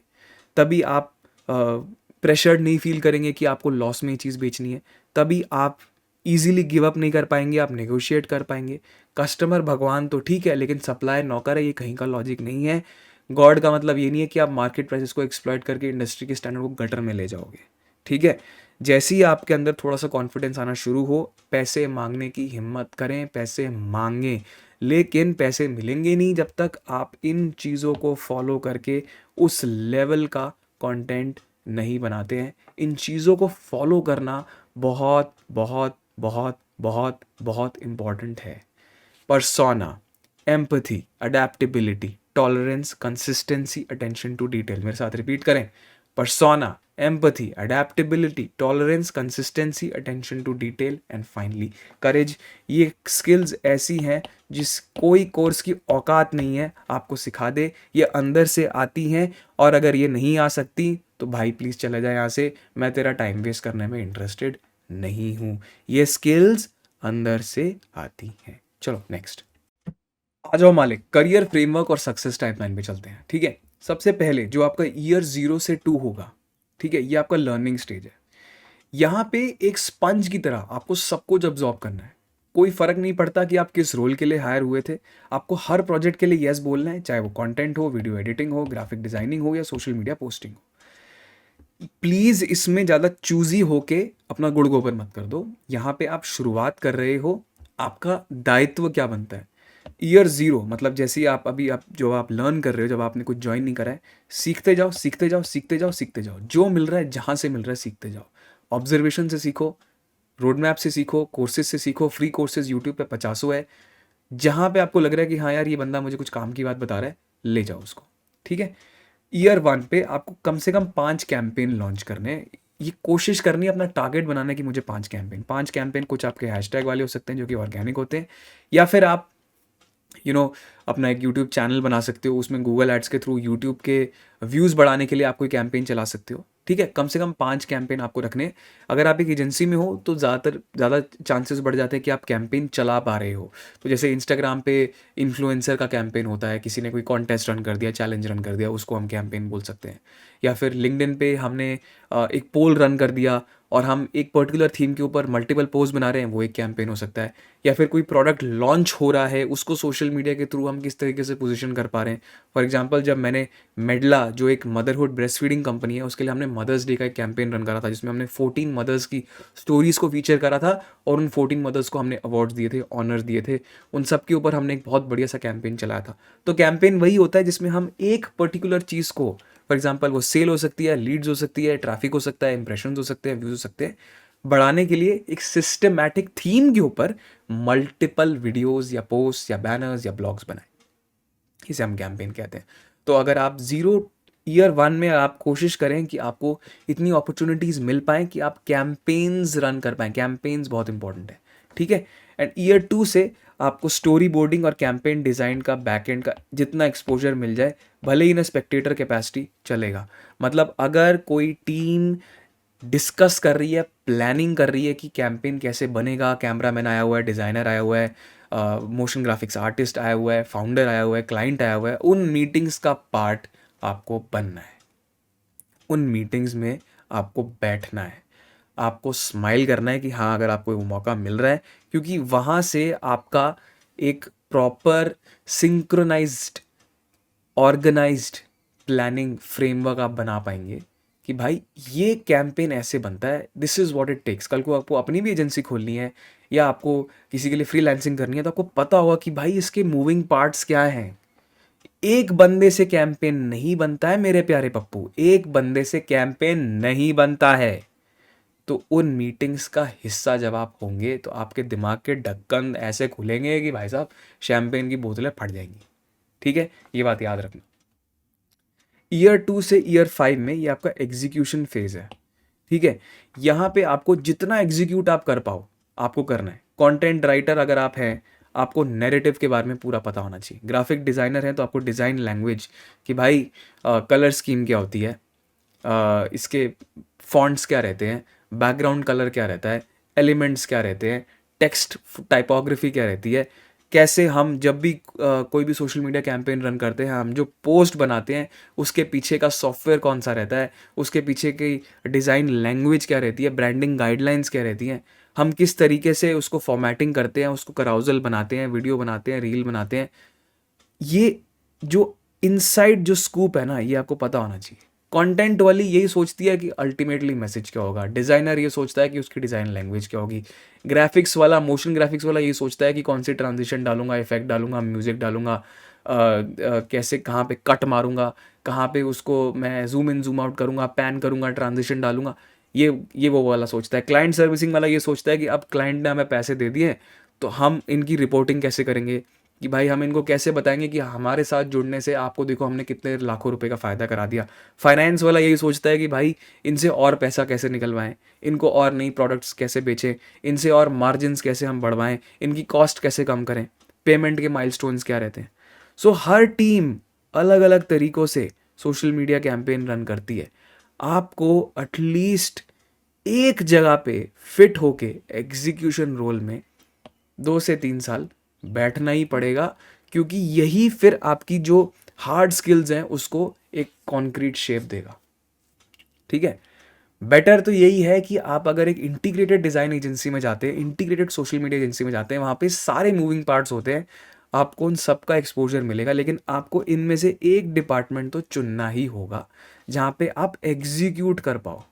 तभी आप प्रेशर्ड नहीं फील करेंगे कि आपको लॉस में ये चीज़ बेचनी है, तभी आप इजीली गिव अप नहीं कर पाएंगे, आप नेगोशिएट कर पाएंगे। कस्टमर भगवान तो ठीक है, लेकिन सप्लायर नौकर है, ये कहीं का लॉजिक नहीं है। गॉड का मतलब ये नहीं है कि आप मार्केट प्राइसेस को एक्सप्लॉइट करके इंडस्ट्री के स्टैंडर्ड को गटर में ले जाओगे। ठीक है, जैसे ही आपके अंदर थोड़ा सा कॉन्फिडेंस आना शुरू हो, पैसे मांगने की हिम्मत करें, पैसे मांगें। लेकिन पैसे मिलेंगे नहीं जब तक आप इन चीज़ों को फॉलो करके उस लेवल का कंटेंट नहीं बनाते हैं। इन चीज़ों को फॉलो करना बहुत बहुत बहुत बहुत बहुत इम्पॉर्टेंट है। Persona, empathy, adaptability, tolerance, consistency, attention to detail. मेरे साथ रिपीट करें, persona, empathy, adaptability, tolerance, consistency, attention to detail and finally courage. ये स्किल्स ऐसी हैं जिस कोई कोर्स की औकात नहीं है आपको सिखा दे, ये अंदर से आती हैं। और अगर ये नहीं आ सकती तो भाई प्लीज़ चले जाए यहाँ से, मैं तेरा टाइम वेस्ट करने में इंटरेस्टेड नहीं हूँ। ये स्किल्स अंदर से आती हैं। चलो नेक्स्ट आ जाओ मालिक, करियर फ्रेमवर्क और सक्सेस टाइमलाइन पे चलते हैं। ठीक है, सबसे पहले जो आपका ईयर 0 से 2 होगा, ठीक है, ये आपका लर्निंग स्टेज है। यहाँ पे एक स्पंज की तरह आपको सब कुछ अब्जॉर्ब करना है। कोई फ़र्क नहीं पड़ता कि आप किस रोल के लिए हायर हुए थे, आपको हर प्रोजेक्ट के लिए येस बोलना है, चाहे वो कंटेंट हो, वीडियो एडिटिंग हो, ग्राफिक डिज़ाइनिंग हो या सोशल मीडिया पोस्टिंग हो। प्लीज़ इसमें ज़्यादा चूज़ी होके अपना गुड़ गोबर मत कर दो। यहाँ पे आप शुरुआत कर रहे हो, आपका दायित्व क्या बनता है? ईयर 0 मतलब जैसे ही आप जो आप लर्न कर रहे हो, जब आपने कुछ जॉइन नहीं करा है, सीखते जाओ, सीखते जाओ, सीखते जाओ, सीखते जाओ। जो मिल रहा है, जहाँ से मिल रहा है, सीखते जाओ। ऑब्जर्वेशन से सीखो, रोड मैप से सीखो, कोर्सेज से सीखो, फ्री कोर्सेज यूट्यूब पे पचासों है। जहाँ पे आपको लग रहा है कि हाँ यार ये बंदा मुझे कुछ काम की बात बता रहा है, ले जाओ उसको, ठीक है। ईयर 1 पे आपको कम से कम 5 कैंपेन लॉन्च करने हैं। ये कोशिश करनी है, अपना टारगेट बनाना है कि मुझे 5 कैंपेन, कुछ आपके हैशटैग वाले हो सकते हैं जो कि ऑर्गेनिक होते हैं, या फिर आप अपना एक यूट्यूब चैनल बना सकते हो, उसमें गूगल एड्स के थ्रू यूट्यूब के व्यूज़ बढ़ाने के लिए आप कोई कैंपेन चला सकते हो, ठीक है। कम से कम 5 कैंपेन आपको रखने हैं। अगर आप एक एजेंसी में हो तो ज़्यादा चांसेस बढ़ जाते हैं कि आप कैंपेन चला पा रहे हो। तो जैसे इंस्टाग्राम पे इन्फ्लुएंसर का कैंपेन होता है, किसी ने कोई कॉन्टेस्ट रन कर दिया, चैलेंज रन कर दिया, उसको हम कैंपेन बोल सकते हैं। या फिर लिंक्डइन पे हमने एक पोल रन कर दिया और हम एक पर्टिकुलर थीम के ऊपर मल्टीपल पोस्ट बना रहे हैं, वो एक कैंपेन हो सकता है। या फिर कोई प्रोडक्ट लॉन्च हो रहा है, उसको सोशल मीडिया के थ्रू हम किस तरीके से पोजीशन कर पा रहे हैं। फॉर एग्जांपल, जब मैंने मेडला, जो एक मदरहुड ब्रेस्ट फीडिंग कंपनी है, उसके लिए हमने मदर्स डे का एक कैंपेन रन करा था, जिसमें हमने 14 मदर्स की स्टोरीज़ को फीचर करा था और उन 14 मदर्स को हमने अवार्ड्स दिए थे, ऑनर दिए थे। उन सब के ऊपर हमने एक बहुत बढ़िया सा कैंपेन चलाया था। तो कैंपेन वही होता है जिसमें हम एक पर्टिकुलर चीज़ को, फॉर एग्जाम्पल वो सेल हो सकती है, लीड्स हो सकती है, ट्रैफिक हो सकता है, इंप्रेशन हो सकते हैं, व्यूज़ हो सकते हैं, बढ़ाने के लिए एक सिस्टमैटिक थीम के ऊपर मल्टीपल वीडियोस या पोस्ट या बैनर्स या ब्लॉग्स बनाएं। इसे हम कैंपेन कहते हैं। तो अगर आप ईयर 1 में आप कोशिश करें कि आपको इतनी अपॉर्चुनिटीज़ मिल पाएँ कि आप कैंपेन्स रन कर पाएँ। कैंपेन्स बहुत इंपॉर्टेंट है, ठीक है। एंड ईयर 2 से आपको स्टोरी बोर्डिंग और कैंपेन डिज़ाइन का, बैकएंड का जितना एक्सपोजर मिल जाए, भले ही इन स्पेक्टेटर कैपेसिटी चलेगा। मतलब अगर कोई टीम डिस्कस कर रही है, प्लानिंग कर रही है कि कैंपेन कैसे बनेगा, कैमरामैन आया हुआ है, डिज़ाइनर आया हुआ है, मोशन ग्राफिक्स आर्टिस्ट आया हुआ है, फाउंडर आया हुआ है, क्लाइंट आया हुआ है, उन मीटिंग्स का पार्ट आपको बनना है। उन मीटिंग्स में आपको बैठना है, आपको स्माइल करना है कि हाँ, अगर आपको वो मौका मिल रहा है, क्योंकि वहाँ से आपका एक proper synchronized, organized planning framework आप बना पाएंगे कि भाई ये कैंपेन ऐसे बनता है, this is what it takes. कल को आपको अपनी भी एजेंसी खोलनी है या आपको किसी के लिए फ्रीलांसिंग करनी है, तो आपको पता होगा कि भाई इसके मूविंग पार्ट्स क्या हैं। एक बंदे से कैंपेन नहीं बनता है मेरे प्यारे पप्पू, एक बंदे से कैंपेन नहीं बनता है। तो उन मीटिंग्स का हिस्सा जब आप होंगे तो आपके दिमाग के ढक्कन ऐसे खुलेंगे कि भाई साहब शैंपेन की बोतलें फट जाएंगी, ठीक है। ये बात याद रखना। ईयर 2 से ईयर 5 में ये आपका एग्जीक्यूशन फेज है, ठीक है। यहाँ पे आपको जितना एग्जीक्यूट आप कर पाओ आपको करना है। कंटेंट राइटर अगर आप हैं, आपको नैरेटिव के बारे में पूरा पता होना चाहिए। ग्राफिक डिज़ाइनर हैं तो आपको डिज़ाइन लैंग्वेज कि भाई कलर स्कीम क्या होती है, इसके फॉन्ट्स क्या रहते हैं, बैकग्राउंड कलर क्या रहता है, एलिमेंट्स क्या रहते हैं, टेक्स्ट टाइपोग्राफी क्या रहती है, कैसे हम जब भी कोई भी सोशल मीडिया कैंपेन रन करते हैं, हम जो पोस्ट बनाते हैं उसके पीछे का सॉफ्टवेयर कौन सा रहता है, उसके पीछे की डिज़ाइन लैंग्वेज क्या रहती है, ब्रांडिंग गाइडलाइंस क्या रहती हैं, हम किस तरीके से उसको फॉर्मेटिंग करते हैं, उसको कराउजल बनाते हैं, वीडियो बनाते हैं, रील बनाते हैं। ये जो इनसाइड जो स्कूप है ना, ये आपको पता होना चाहिए। कंटेंट वाली यही सोचती है कि अल्टीमेटली मैसेज क्या होगा, डिज़ाइनर ये सोचता है कि उसकी डिज़ाइन लैंग्वेज क्या होगी, ग्राफिक्स वाला, मोशन ग्राफिक्स वाला ये सोचता है कि कौन सी ट्रांजिशन डालूंगा, इफेक्ट डालूंगा, म्यूज़िक डालूंगा, कैसे कहाँ पे कट मारूंगा, कहाँ पे उसको मैं जूम इन जूम आउट करूंगा, पैन करूंगा, ट्रांजिशन डालूंगा। ये वो वाला सोचता है। क्लाइंट सर्विसिंग वाला ये सोचता है कि अब क्लाइंट ने हमें पैसे दे दिए तो हम इनकी रिपोर्टिंग कैसे करेंगे, कि भाई हम इनको कैसे बताएंगे कि हमारे साथ जुड़ने से आपको देखो हमने कितने लाखों रुपए का फ़ायदा करा दिया। फाइनेंस वाला यही सोचता है कि भाई इनसे और पैसा कैसे निकलवाएं, इनको और नई प्रोडक्ट्स कैसे बेचें, इनसे और मार्जिन्स कैसे हम बढ़वाएं, इनकी कॉस्ट कैसे कम करें, पेमेंट के माइलस्टोन्स क्या रहते हैं। सो हर टीम अलग अलग तरीक़ों से सोशल मीडिया कैंपेन रन करती है। आपको एटलीस्ट एक जगह पे फिट होके एग्जीक्यूशन रोल में 2 से 3 साल बैठना ही पड़ेगा, क्योंकि यही फिर आपकी जो हार्ड स्किल्स हैं उसको एक कॉन्क्रीट शेप देगा, ठीक है। बेटर तो यही है कि आप अगर एक इंटीग्रेटेड डिज़ाइन एजेंसी में जाते हैं, इंटीग्रेटेड सोशल मीडिया एजेंसी में जाते हैं, वहाँ पे सारे मूविंग पार्ट्स होते हैं, आपको उन सब का एक्सपोजर मिलेगा, लेकिन आपको इनमें से एक डिपार्टमेंट तो चुनना ही होगा जहाँ पे आप एग्जीक्यूट कर पाओ।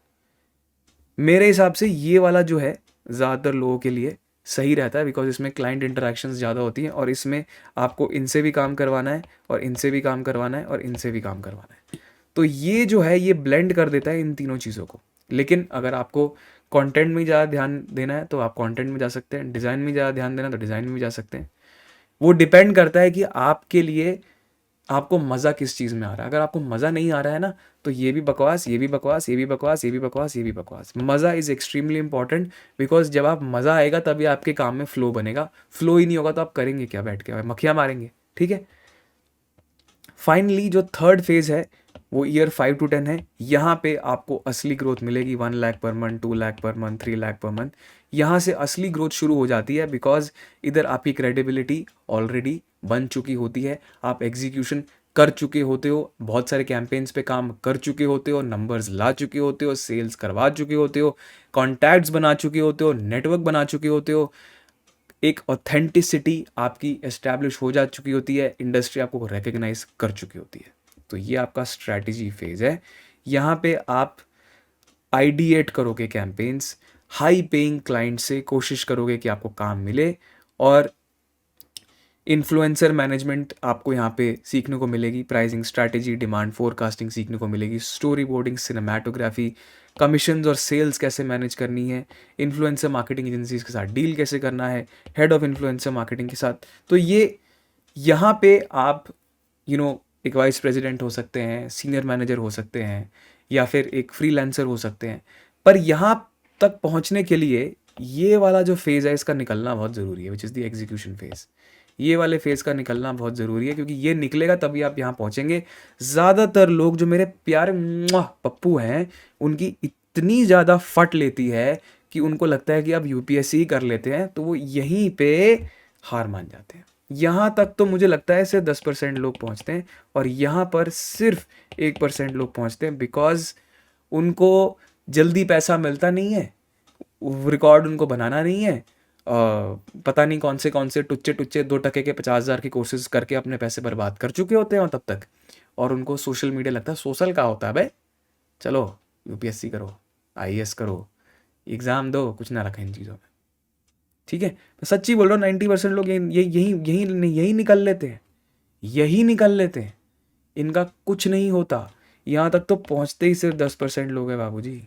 मेरे हिसाब से ये वाला जो है ज़्यादातर लोगों के लिए सही रहता है, बिकॉज इसमें क्लाइंट इंटरेक्शंस ज़्यादा होती हैं और इसमें आपको इनसे भी काम करवाना है और इनसे भी काम करवाना है और इनसे भी काम करवाना है। तो ये जो है ये ब्लेंड कर देता है इन तीनों चीज़ों को। लेकिन अगर आपको कंटेंट में ज़्यादा ध्यान देना है तो आप कंटेंट में जा सकते हैं, डिज़ाइन में ज़्यादा ध्यान देना है तो डिज़ाइन में भी जा सकते हैं। वो डिपेंड करता है कि आपके लिए आपको मज़ा किस चीज़ में आ रहा है। अगर आपको मज़ा नहीं आ रहा है ना, तो ये भी बकवास, ये भी बकवास, ये भी बकवास, ये भी बकवास, ये भी बकवास। मज़ा इज़ एक्सट्रीमली इंपॉर्टेंट, बिकॉज जब आप मज़ा आएगा तभी आपके काम में फ्लो बनेगा। फ्लो ही नहीं होगा तो आप करेंगे क्या बैठ के, मक्खियाँ मारेंगे। ठीक है। फाइनली जो थर्ड फेज़ है वो ईयर 5 to 10 है। यहाँ पे आपको असली ग्रोथ मिलेगी। 1 lakh per month, 2 lakh per month, 3 lakh per month. यहाँ से असली ग्रोथ शुरू हो जाती है, बिकॉज इधर आपकी क्रेडिबिलिटी ऑलरेडी बन चुकी होती है। आप एग्जीक्यूशन कर चुके होते हो, बहुत सारे कैंपेन्स पे काम कर चुके होते हो, नंबर्स ला चुके होते हो, सेल्स करवा चुके होते हो, कॉन्टैक्ट्स बना चुके होते हो, नेटवर्क बना चुके होते हो। एक ऑथेंटिसिटी आपकी एस्टैब्लिश हो जा चुकी होती है, इंडस्ट्री आपको रिकग्नाइज कर चुकी होती है। तो ये आपका स्ट्रैटेजी फेज है। यहाँ पे आप आइडिएट करोगे कैंपेन्स, हाई पेइंग क्लाइंट से कोशिश करोगे कि आपको काम मिले, और इन्फ्लुएंसर मैनेजमेंट आपको यहाँ पे सीखने को मिलेगी, प्राइसिंग स्ट्रैटेजी, डिमांड फोरकास्टिंग सीखने को मिलेगी, स्टोरी बोर्डिंग, सिनेमाटोग्राफी, कमीशंस और सेल्स कैसे मैनेज करनी है, इन्फ्लुएंसर मार्केटिंग एजेंसीज के साथ डील कैसे करना है, हेड ऑफ इन्फ्लुएंसर मार्केटिंग के साथ। तो ये यहाँ पे आप एक वाइस प्रेसिडेंट हो सकते हैं, सीनियर मैनेजर हो सकते हैं, या फिर एक फ्रीलांसर हो सकते हैं। पर यहाँ तक पहुँचने के लिए ये वाला जो फेज़ है इसका निकलना बहुत ज़रूरी है, which is the execution phase. ये वाले फेज़ का निकलना बहुत ज़रूरी है, क्योंकि ये निकलेगा तभी आप यहाँ पहुँचेंगे। ज़्यादातर लोग जो मेरे प्यारे पप्पू हैं, उनकी इतनी ज़्यादा फट लेती है कि उनको लगता है कि अब यूपीएससी ही कर लेते हैं, तो वो यहीं पे हार मान जाते हैं। यहाँ तक तो मुझे लगता है सिर्फ 10% लोग पहुँचते हैं, और यहाँ पर सिर्फ 1% लोग पहुँचते हैं, बिकॉज उनको जल्दी पैसा मिलता नहीं है, रिकॉर्ड उनको बनाना नहीं है। पता नहीं कौन से टुच्चे 2 टके के 50,000 की कोर्सेज करके अपने पैसे बर्बाद कर चुके होते हैं तब तक, और उनको सोशल मीडिया लगता है सोशल का होता है। भाई चलो यूपीएससी करो, आईएएस करो, एग्ज़ाम दो, कुछ ना रखें इन चीज़ों में। ठीक है, मैं सच्ची बोल रहा हूँ, 90% लोग यही निकल लेते हैं, यही निकल लेते हैं। इनका कुछ नहीं होता। यहाँ तक तो पहुँचते ही सिर्फ 10% लोग हैं बाबूजी।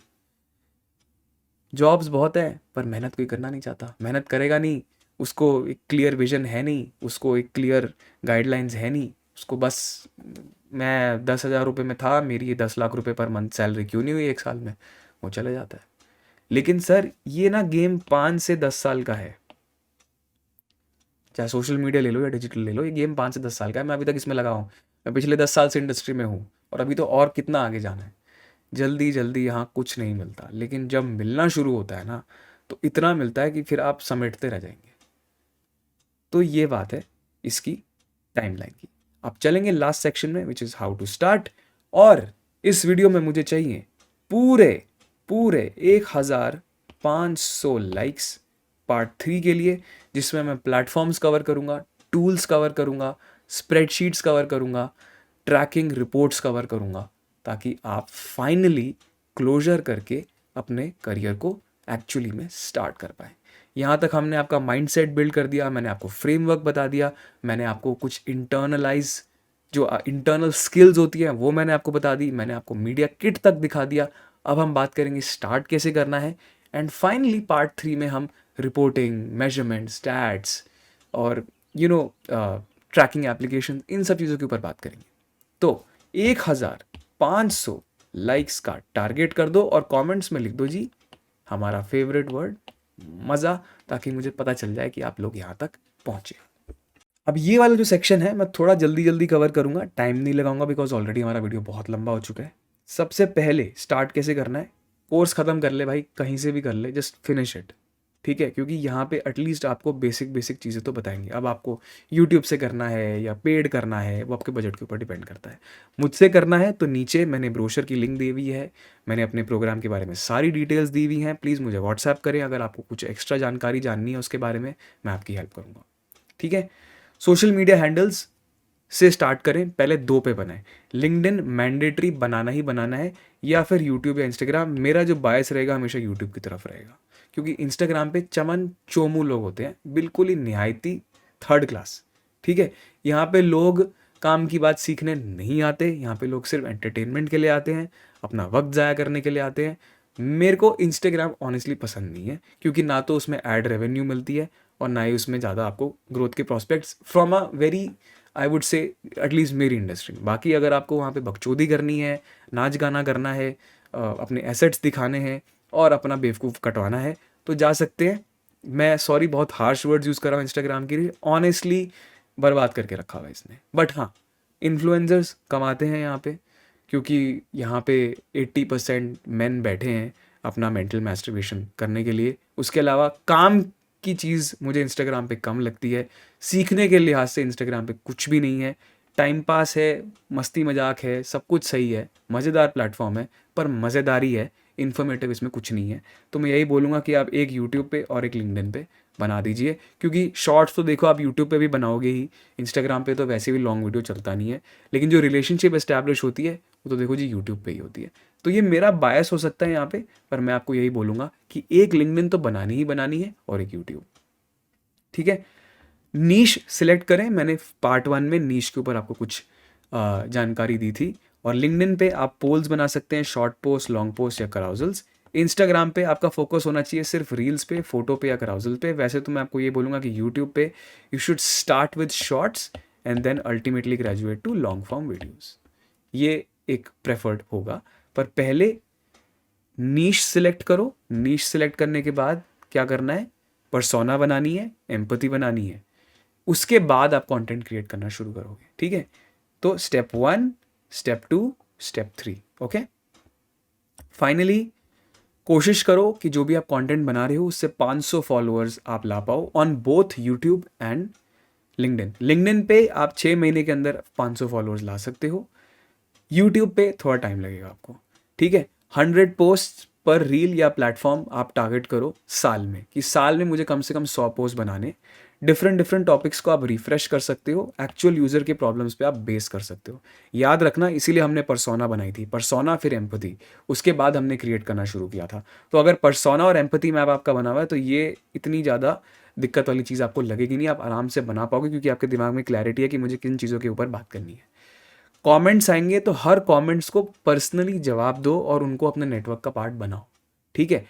जॉब्स बहुत है पर मेहनत कोई करना नहीं चाहता, मेहनत करेगा नहीं, उसको एक क्लियर विजन है नहीं, उसको एक क्लियर गाइडलाइंस है नहीं, उसको बस मैं 10,000 रुपये में था, मेरी ये 10 लाख रुपए पर मंथ सैलरी क्यों नहीं हुई 1 साल में, वो चले जाता है। लेकिन सर ये ना गेम 5 से 10 साल का है, चाहे सोशल मीडिया ले लो या डिजिटल ले लो, ये गेम 5 से 10 साल का है। मैं अभी तक इसमें लगा हूँ, मैं पिछले 10 साल से इंडस्ट्री में हूँ, और अभी तो और कितना आगे जाना है। जल्दी जल्दी यहाँ कुछ नहीं मिलता, लेकिन जब मिलना शुरू होता है ना, तो इतना मिलता है कि फिर आप समेटते रह जाएंगे। तो ये बात है इसकी टाइमलाइन की। अब चलेंगे लास्ट सेक्शन में, which is how to start. और इस वीडियो में मुझे चाहिए पूरे पूरे 1,500 लाइक्स पार्ट 3 के लिए, जिसमें मैं प्लेटफॉर्म्स कवर करूँगा, टूल्स कवर करूँगा, स्प्रेडशीट्स कवर करूँगा, ट्रैकिंग रिपोर्ट्स कवर करूँगा, ताकि आप फाइनली क्लोजर करके अपने करियर को एक्चुअली में स्टार्ट कर पाए। यहाँ तक हमने आपका माइंडसेट बिल्ड कर दिया, मैंने आपको फ्रेमवर्क बता दिया, मैंने आपको कुछ इंटरनलाइज जो इंटरनल स्किल्स होती हैं वो मैंने आपको बता दी, मैंने आपको मीडिया किट तक दिखा दिया। अब हम बात करेंगे स्टार्ट कैसे करना है, एंड फाइनली पार्ट 3 में हम रिपोर्टिंग, मेजरमेंट, स्टैट्स और ट्रैकिंग एप्लीकेशन, इन सब चीज़ों के ऊपर बात करेंगे। तो 1,500 लाइक्स का टारगेट कर दो और कमेंट्स में लिख दो जी हमारा फेवरेट वर्ड मज़ा, ताकि मुझे पता चल जाए कि आप लोग यहाँ तक पहुँचे। अब ये वाला जो सेक्शन है मैं थोड़ा जल्दी जल्दी कवर करूँगा, टाइम नहीं लगाऊंगा, बिकॉज ऑलरेडी हमारा वीडियो बहुत लंबा हो चुका है। सबसे पहले स्टार्ट कैसे करना है, कोर्स ख़त्म कर ले भाई, कहीं से भी कर ले, जस्ट फिनिश इट। ठीक है, क्योंकि यहाँ पे एटलीस्ट आपको बेसिक चीज़ें तो बताएंगे। अब आपको यूट्यूब से करना है या पेड करना है, वो आपके बजट के ऊपर डिपेंड करता है। मुझसे करना है तो नीचे मैंने ब्रोशर की लिंक दी हुई है, मैंने अपने प्रोग्राम के बारे में सारी डिटेल्स दी हुई हैं। प्लीज़ मुझे व्हाट्सएप करें अगर आपको कुछ एक्स्ट्रा जानकारी जाननी है उसके बारे में, मैं आपकी हेल्प करूँगा। ठीक है, सोशल मीडिया हैंडल्स से स्टार्ट करें, पहले 2 पे बनाएं। लिंक्डइन मैंडेटरी बनाना ही बनाना है, या फिर यूट्यूब या इंस्टाग्राम। मेरा जो बायस रहेगा हमेशा यूट्यूब की तरफ रहेगा, क्योंकि इंस्टाग्राम पे चमन चोमू लोग होते हैं, बिल्कुल ही निहायती थर्ड क्लास। ठीक है, यहाँ पे लोग काम की बात सीखने नहीं आते, यहाँ पे लोग सिर्फ एंटरटेनमेंट के लिए आते हैं, अपना वक्त ज़ाया करने के लिए आते हैं। मेरे को इंस्टाग्राम ऑनेस्टली पसंद नहीं है, क्योंकि ना तो उसमें ऐड रेवेन्यू मिलती है और ना ही उसमें ज़्यादा आपको ग्रोथ के prospects from a very, I would say, at least मेरी इंडस्ट्री में। बाकी अगर आपको वहाँ पे बकचोदी करनी है, नाच गाना करना है, अपने एसेट्स दिखाने हैं और अपना बेवकूफ़ कटवाना है तो जा सकते हैं। मैं सॉरी बहुत हार्श वर्ड्स यूज़ कर रहा हूँ इंस्टाग्राम के लिए, ऑनेस्टली बर्बाद करके रखा हुआ है इसने। बट हाँ, इन्फ्लुएंसर्स कमाते हैं यहाँ पे, क्योंकि यहाँ पे 80% मेन बैठे हैं अपना मेंटल मैस्टरबेशन करने के लिए। उसके अलावा काम की चीज़ मुझे इंस्टाग्राम पे कम लगती है। सीखने के लिहाज से इंस्टाग्राम पे कुछ भी नहीं है। टाइम पास है, मस्ती मजाक है, सब कुछ सही है, मज़ेदार प्लेटफॉर्म है, पर मज़ेदारी है, इन्फॉर्मेटिव इसमें कुछ नहीं है। तो मैं यही बोलूँगा कि आप एक यूट्यूब पे और एक लिंक्डइन पे बना दीजिए, क्योंकि शॉर्ट्स तो देखो आप यूट्यूब पे भी बनाओगे ही, इंस्टाग्राम पे तो वैसे भी लॉन्ग वीडियो चलता नहीं है, लेकिन जो रिलेशनशिप एस्टैब्लिश होती है वो तो देखो जी यूट्यूब पे ही होती है। तो ये मेरा बायस हो सकता है यहाँ पे, पर मैं आपको यही बोलूँगा कि एक लिंक्डइन तो बनानी ही बनानी है और एक यूट्यूब। ठीक है, नीश सिलेक्ट करें। मैंने पार्ट 1 में नीश के ऊपर आपको कुछ जानकारी दी थी। और लिंक्डइन पे आप पोल्स बना सकते हैं, शॉर्ट पोस्ट, लॉन्ग पोस्ट या कराउजल्स। इंस्टाग्राम पे आपका फोकस होना चाहिए सिर्फ रील्स पे, फोटो पे या कराउजल पे। वैसे तो मैं आपको ये बोलूँगा कि यूट्यूब पे you should start with shorts and then ultimately graduate to long form videos. ये एक प्रेफर्ड होगा, पर पहले नीश सिलेक्ट करो। नीश सिलेक्ट करने के बाद क्या करना है, पर्सोना बनानी है, एम्पैथी बनानी है, उसके बाद आप कंटेंट क्रिएट करना शुरू करोगे। ठीक है, तो step 1, step 2, step 3। Okay, finally कोशिश करो कि जो भी आप कंटेंट बना रहे हो उससे 500 फॉलोअर्स आप ला पाओ on both YouTube and LinkedIn. LinkedIn पे आप 6 महीने के अंदर 500 फॉलोअर्स ला सकते हो, यूट्यूब पे थोड़ा टाइम लगेगा आपको। ठीक है, 100 पोस्ट पर रील या प्लेटफॉर्म आप टारगेट करो साल में, कि साल में मुझे कम से कम 100 पोस्ट बनाने। डिफरेंट टॉपिक्स को आप रिफ्रेश कर सकते हो, एक्चुअल यूज़र के प्रॉब्लम्स पे आप बेस कर सकते हो। याद रखना, इसीलिए हमने पर्सोना बनाई थी, पर्सोना फिर एम्पैथी, उसके बाद हमने क्रिएट करना शुरू किया था। तो अगर पर्सोना और एम्पैथी मैप आपका बना हुआ है तो ये इतनी ज़्यादा दिक्कत वाली चीज़ आपको लगेगी नहीं, आप आराम से बना पाओगे, क्योंकि आपके दिमाग में क्लैरिटी है कि मुझे किन चीज़ों के ऊपर बात करनी है। कमेंट्स आएंगे तो हर कमेंट्स को पर्सनली जवाब दो और उनको अपने नेटवर्क का पार्ट बनाओ। ठीक है,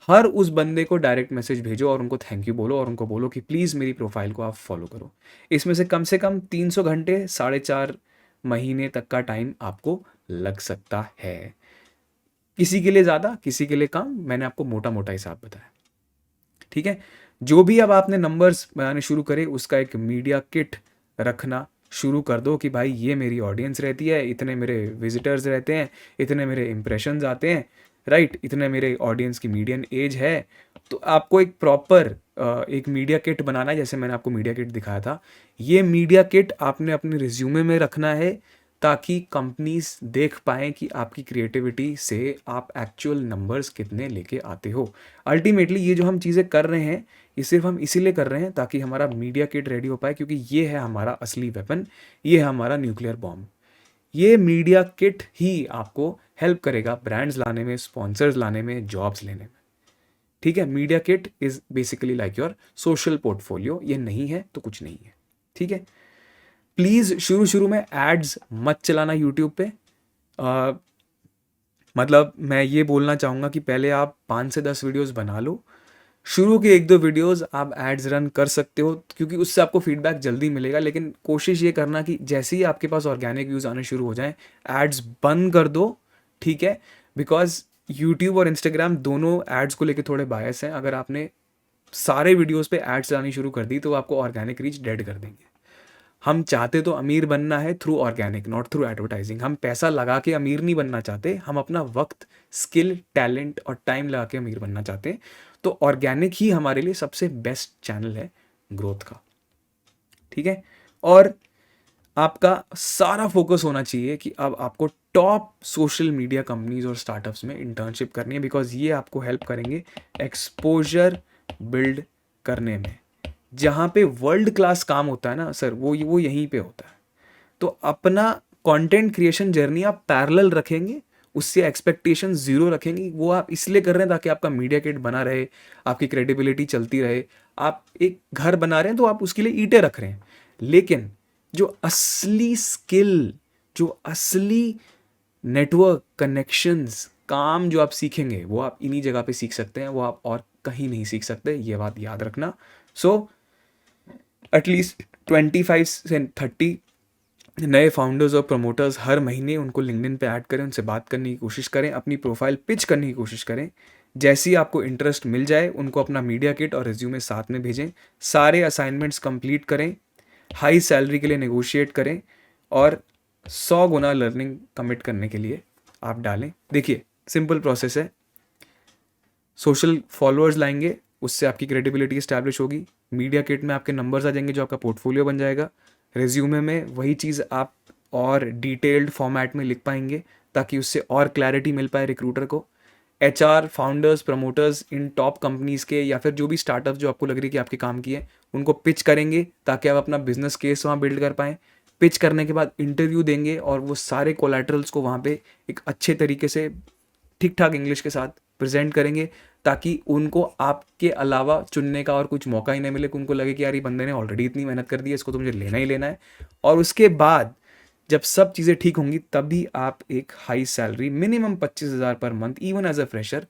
हर उस बंदे को डायरेक्ट मैसेज भेजो और उनको थैंक यू बोलो और उनको बोलो कि प्लीज़ मेरी प्रोफाइल को आप फॉलो करो। इसमें से कम 300 घंटे, 4.5 महीने तक का टाइम आपको लग सकता है। किसी के लिए ज़्यादा, किसी के लिए कम, मैंने आपको मोटा मोटा हिसाब बताया। ठीक है, जो भी अब आपने नंबर्स बनाने शुरू करे उसका एक मीडिया किट रखना शुरू कर दो, कि भाई ये मेरी ऑडियंस रहती है, इतने मेरे विजिटर्स रहते हैं, इतने मेरे इंप्रेशंस आते हैं, राइट, इतने मेरे ऑडियंस की मीडियन एज है। तो आपको एक प्रॉपर एक मीडिया किट बनाना है, जैसे मैंने आपको मीडिया किट दिखाया था। ये मीडिया किट आपने अपने रिज्यूमे में रखना है, ताकि कंपनीज देख पाएँ कि आपकी क्रिएटिविटी से आप एक्चुअल नंबर्स कितने लेके आते हो। अल्टीमेटली ये जो हम चीज़ें कर रहे हैं ये सिर्फ हम इसीलिए कर रहे हैं ताकि हमारा मीडिया किट रेडी हो पाए, क्योंकि ये है हमारा असली वेपन, ये है हमारा न्यूक्लियर बॉम्ब। ये मीडिया किट ही आपको हेल्प करेगा ब्रांड्स लाने में, स्पॉन्सर्स लाने में, जॉब्स लेने में। ठीक है, media kit is basically like your social portfolio. ये नहीं है तो कुछ नहीं है। ठीक है, प्लीज़ शुरू में एड्स मत चलाना यूट्यूब पे। मतलब मैं ये बोलना चाहूँगा कि पहले आप 5 से 10 वीडियोस बना लो, शुरू के 1-2 वीडियोस आप एड्स रन कर सकते हो, क्योंकि उससे आपको फीडबैक जल्दी मिलेगा। लेकिन कोशिश ये करना कि जैसे ही आपके पास ऑर्गेनिक व्यूज़ आने शुरू हो जाएं, एड्स बंद कर दो। ठीक है, बिकॉज यूट्यूब और इंस्टाग्राम दोनों एड्स को लेके थोड़े बायस हैं। अगर आपने सारे वीडियोज़ पे एड्स आनी शुरू कर दी तो आपको ऑर्गेनिक रीच डेड कर देंगे। हम चाहते तो अमीर बनना है through organic, not through advertising. हम पैसा लगा के अमीर नहीं बनना चाहते, हम अपना वक्त, स्किल, टैलेंट और टाइम लगा के अमीर बनना चाहते हैं। तो ऑर्गेनिक ही हमारे लिए सबसे बेस्ट चैनल है ग्रोथ का, ठीक है। और आपका सारा फोकस होना चाहिए कि अब आपको टॉप सोशल मीडिया कंपनीज और स्टार्टअप्स में इंटर्नशिप करनी है, बिकॉज ये आपको हेल्प करेंगे एक्सपोजर बिल्ड करने में। जहाँ पे वर्ल्ड क्लास काम होता है ना सर, वो यहीं पे होता है। तो अपना कंटेंट क्रिएशन जर्नी आप पैरेलल रखेंगे, उससे एक्सपेक्टेशन जीरो रखेंगे। वो आप इसलिए कर रहे हैं ताकि आपका मीडिया किट बना रहे, आपकी क्रेडिबिलिटी चलती रहे। आप एक घर बना रहे हैं तो आप उसके लिए ईंटें रख रहे हैं, लेकिन जो असली स्किल, जो असली नेटवर्क कनेक्शंस काम जो आप सीखेंगे वो आप इन्हीं जगह पे सीख सकते हैं, वो आप और कहीं नहीं सीख सकते, ये बात याद रखना। सो एटलीस्ट 25 से 30 नए फाउंडर्स और प्रमोटर्स हर महीने उनको लिंक्डइन पे ऐड करें, उनसे बात करने की कोशिश करें, अपनी प्रोफाइल पिच करने की कोशिश करें। जैसे ही आपको इंटरेस्ट मिल जाए उनको अपना मीडिया किट और रिज्यूमे साथ में भेजें, सारे असाइनमेंट्स कंप्लीट करें, हाई सैलरी के लिए नेगोशिएट करें और 100 गुना लर्निंग कमिट करने के लिए आप डालें। देखिए सिंपल प्रोसेस है, सोशल फॉलोअर्स लाएंगे, उससे आपकी क्रेडिबिलिटी इस्टेब्लिश होगी, मीडिया किट में आपके नंबर्स आ जाएंगे जो आपका पोर्टफोलियो बन जाएगा, रेज्यूमे में वही चीज़ आप और डिटेल्ड फॉर्मेट में लिख पाएंगे ताकि उससे और क्लैरिटी मिल पाए रिक्रूटर को। एचआर, फाउंडर्स, प्रमोटर्स इन टॉप कंपनीज़ के या फिर जो भी स्टार्टअप जो आपको लग रही है कि आपके काम की है, उनको पिच करेंगे ताकि आप अपना बिजनेस केस वहाँ बिल्ड कर पाएँ। पिच करने के बाद इंटरव्यू देंगे और वो सारे कोलैटरल्स को वहाँ पे एक अच्छे तरीके से ठीक ठाक इंग्लिश के साथ प्रेजेंट करेंगे ताकि उनको आपके अलावा चुनने का और कुछ मौका ही नहीं मिले, कि उनको लगे कि यार ये बंदे ने ऑलरेडी इतनी मेहनत कर दी है, इसको तो मुझे लेना ही लेना है। और उसके बाद जब सब चीज़ें ठीक होंगी तभी आप एक high salary minimum 25,000 per month even as a fresher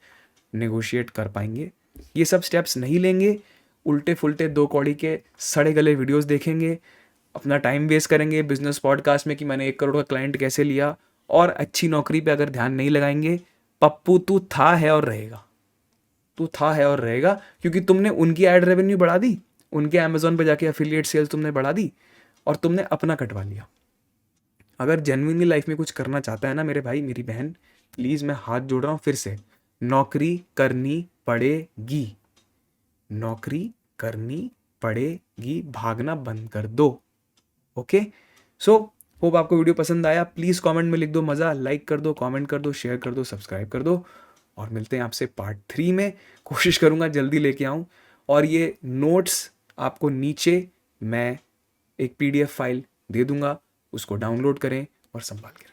negotiate कर पाएंगे। ये सब स्टेप्स नहीं लेंगे, उल्टे फुल्टे 2 कौड़ी के सड़े गले वीडियोस देखेंगे, अपना टाइम वेस्ट करेंगे बिजनेस पॉडकास्ट में कि मैंने 1 करोड़ का क्लाइंट कैसे लिया, और अच्छी नौकरी पे अगर ध्यान नहीं लगाएंगे, पप्पू तू था है और रहेगा, तू था है और रहेगा, क्योंकि तुमने उनकी एड रेवेन्यू बढ़ा दी, उनके अमेजोन पे जाके एफिलिएट सेल्स तुमने बढ़ा दी और तुमने अपना कटवा लिया। अगर जेन्युइनली लाइफ में कुछ करना चाहता है ना मेरे भाई मेरी बहन, प्लीज़ मैं हाथ जोड़ रहा हूँ फिर से, नौकरी करनी पड़ेगी, नौकरी करनी पड़ेगी, भागना बंद कर दो। ओके, सो होप आपको वीडियो पसंद आया। प्लीज़ कमेंट में लिख दो मज़ा, लाइक कर दो, कमेंट कर दो, शेयर कर दो, सब्सक्राइब कर दो, और मिलते हैं आपसे पार्ट 3 में। कोशिश करूँगा जल्दी लेके आऊँ, और ये नोट्स आपको नीचे मैं एक PDF फाइल दे दूँगा, उसको डाउनलोड करें और संभाल के रखें।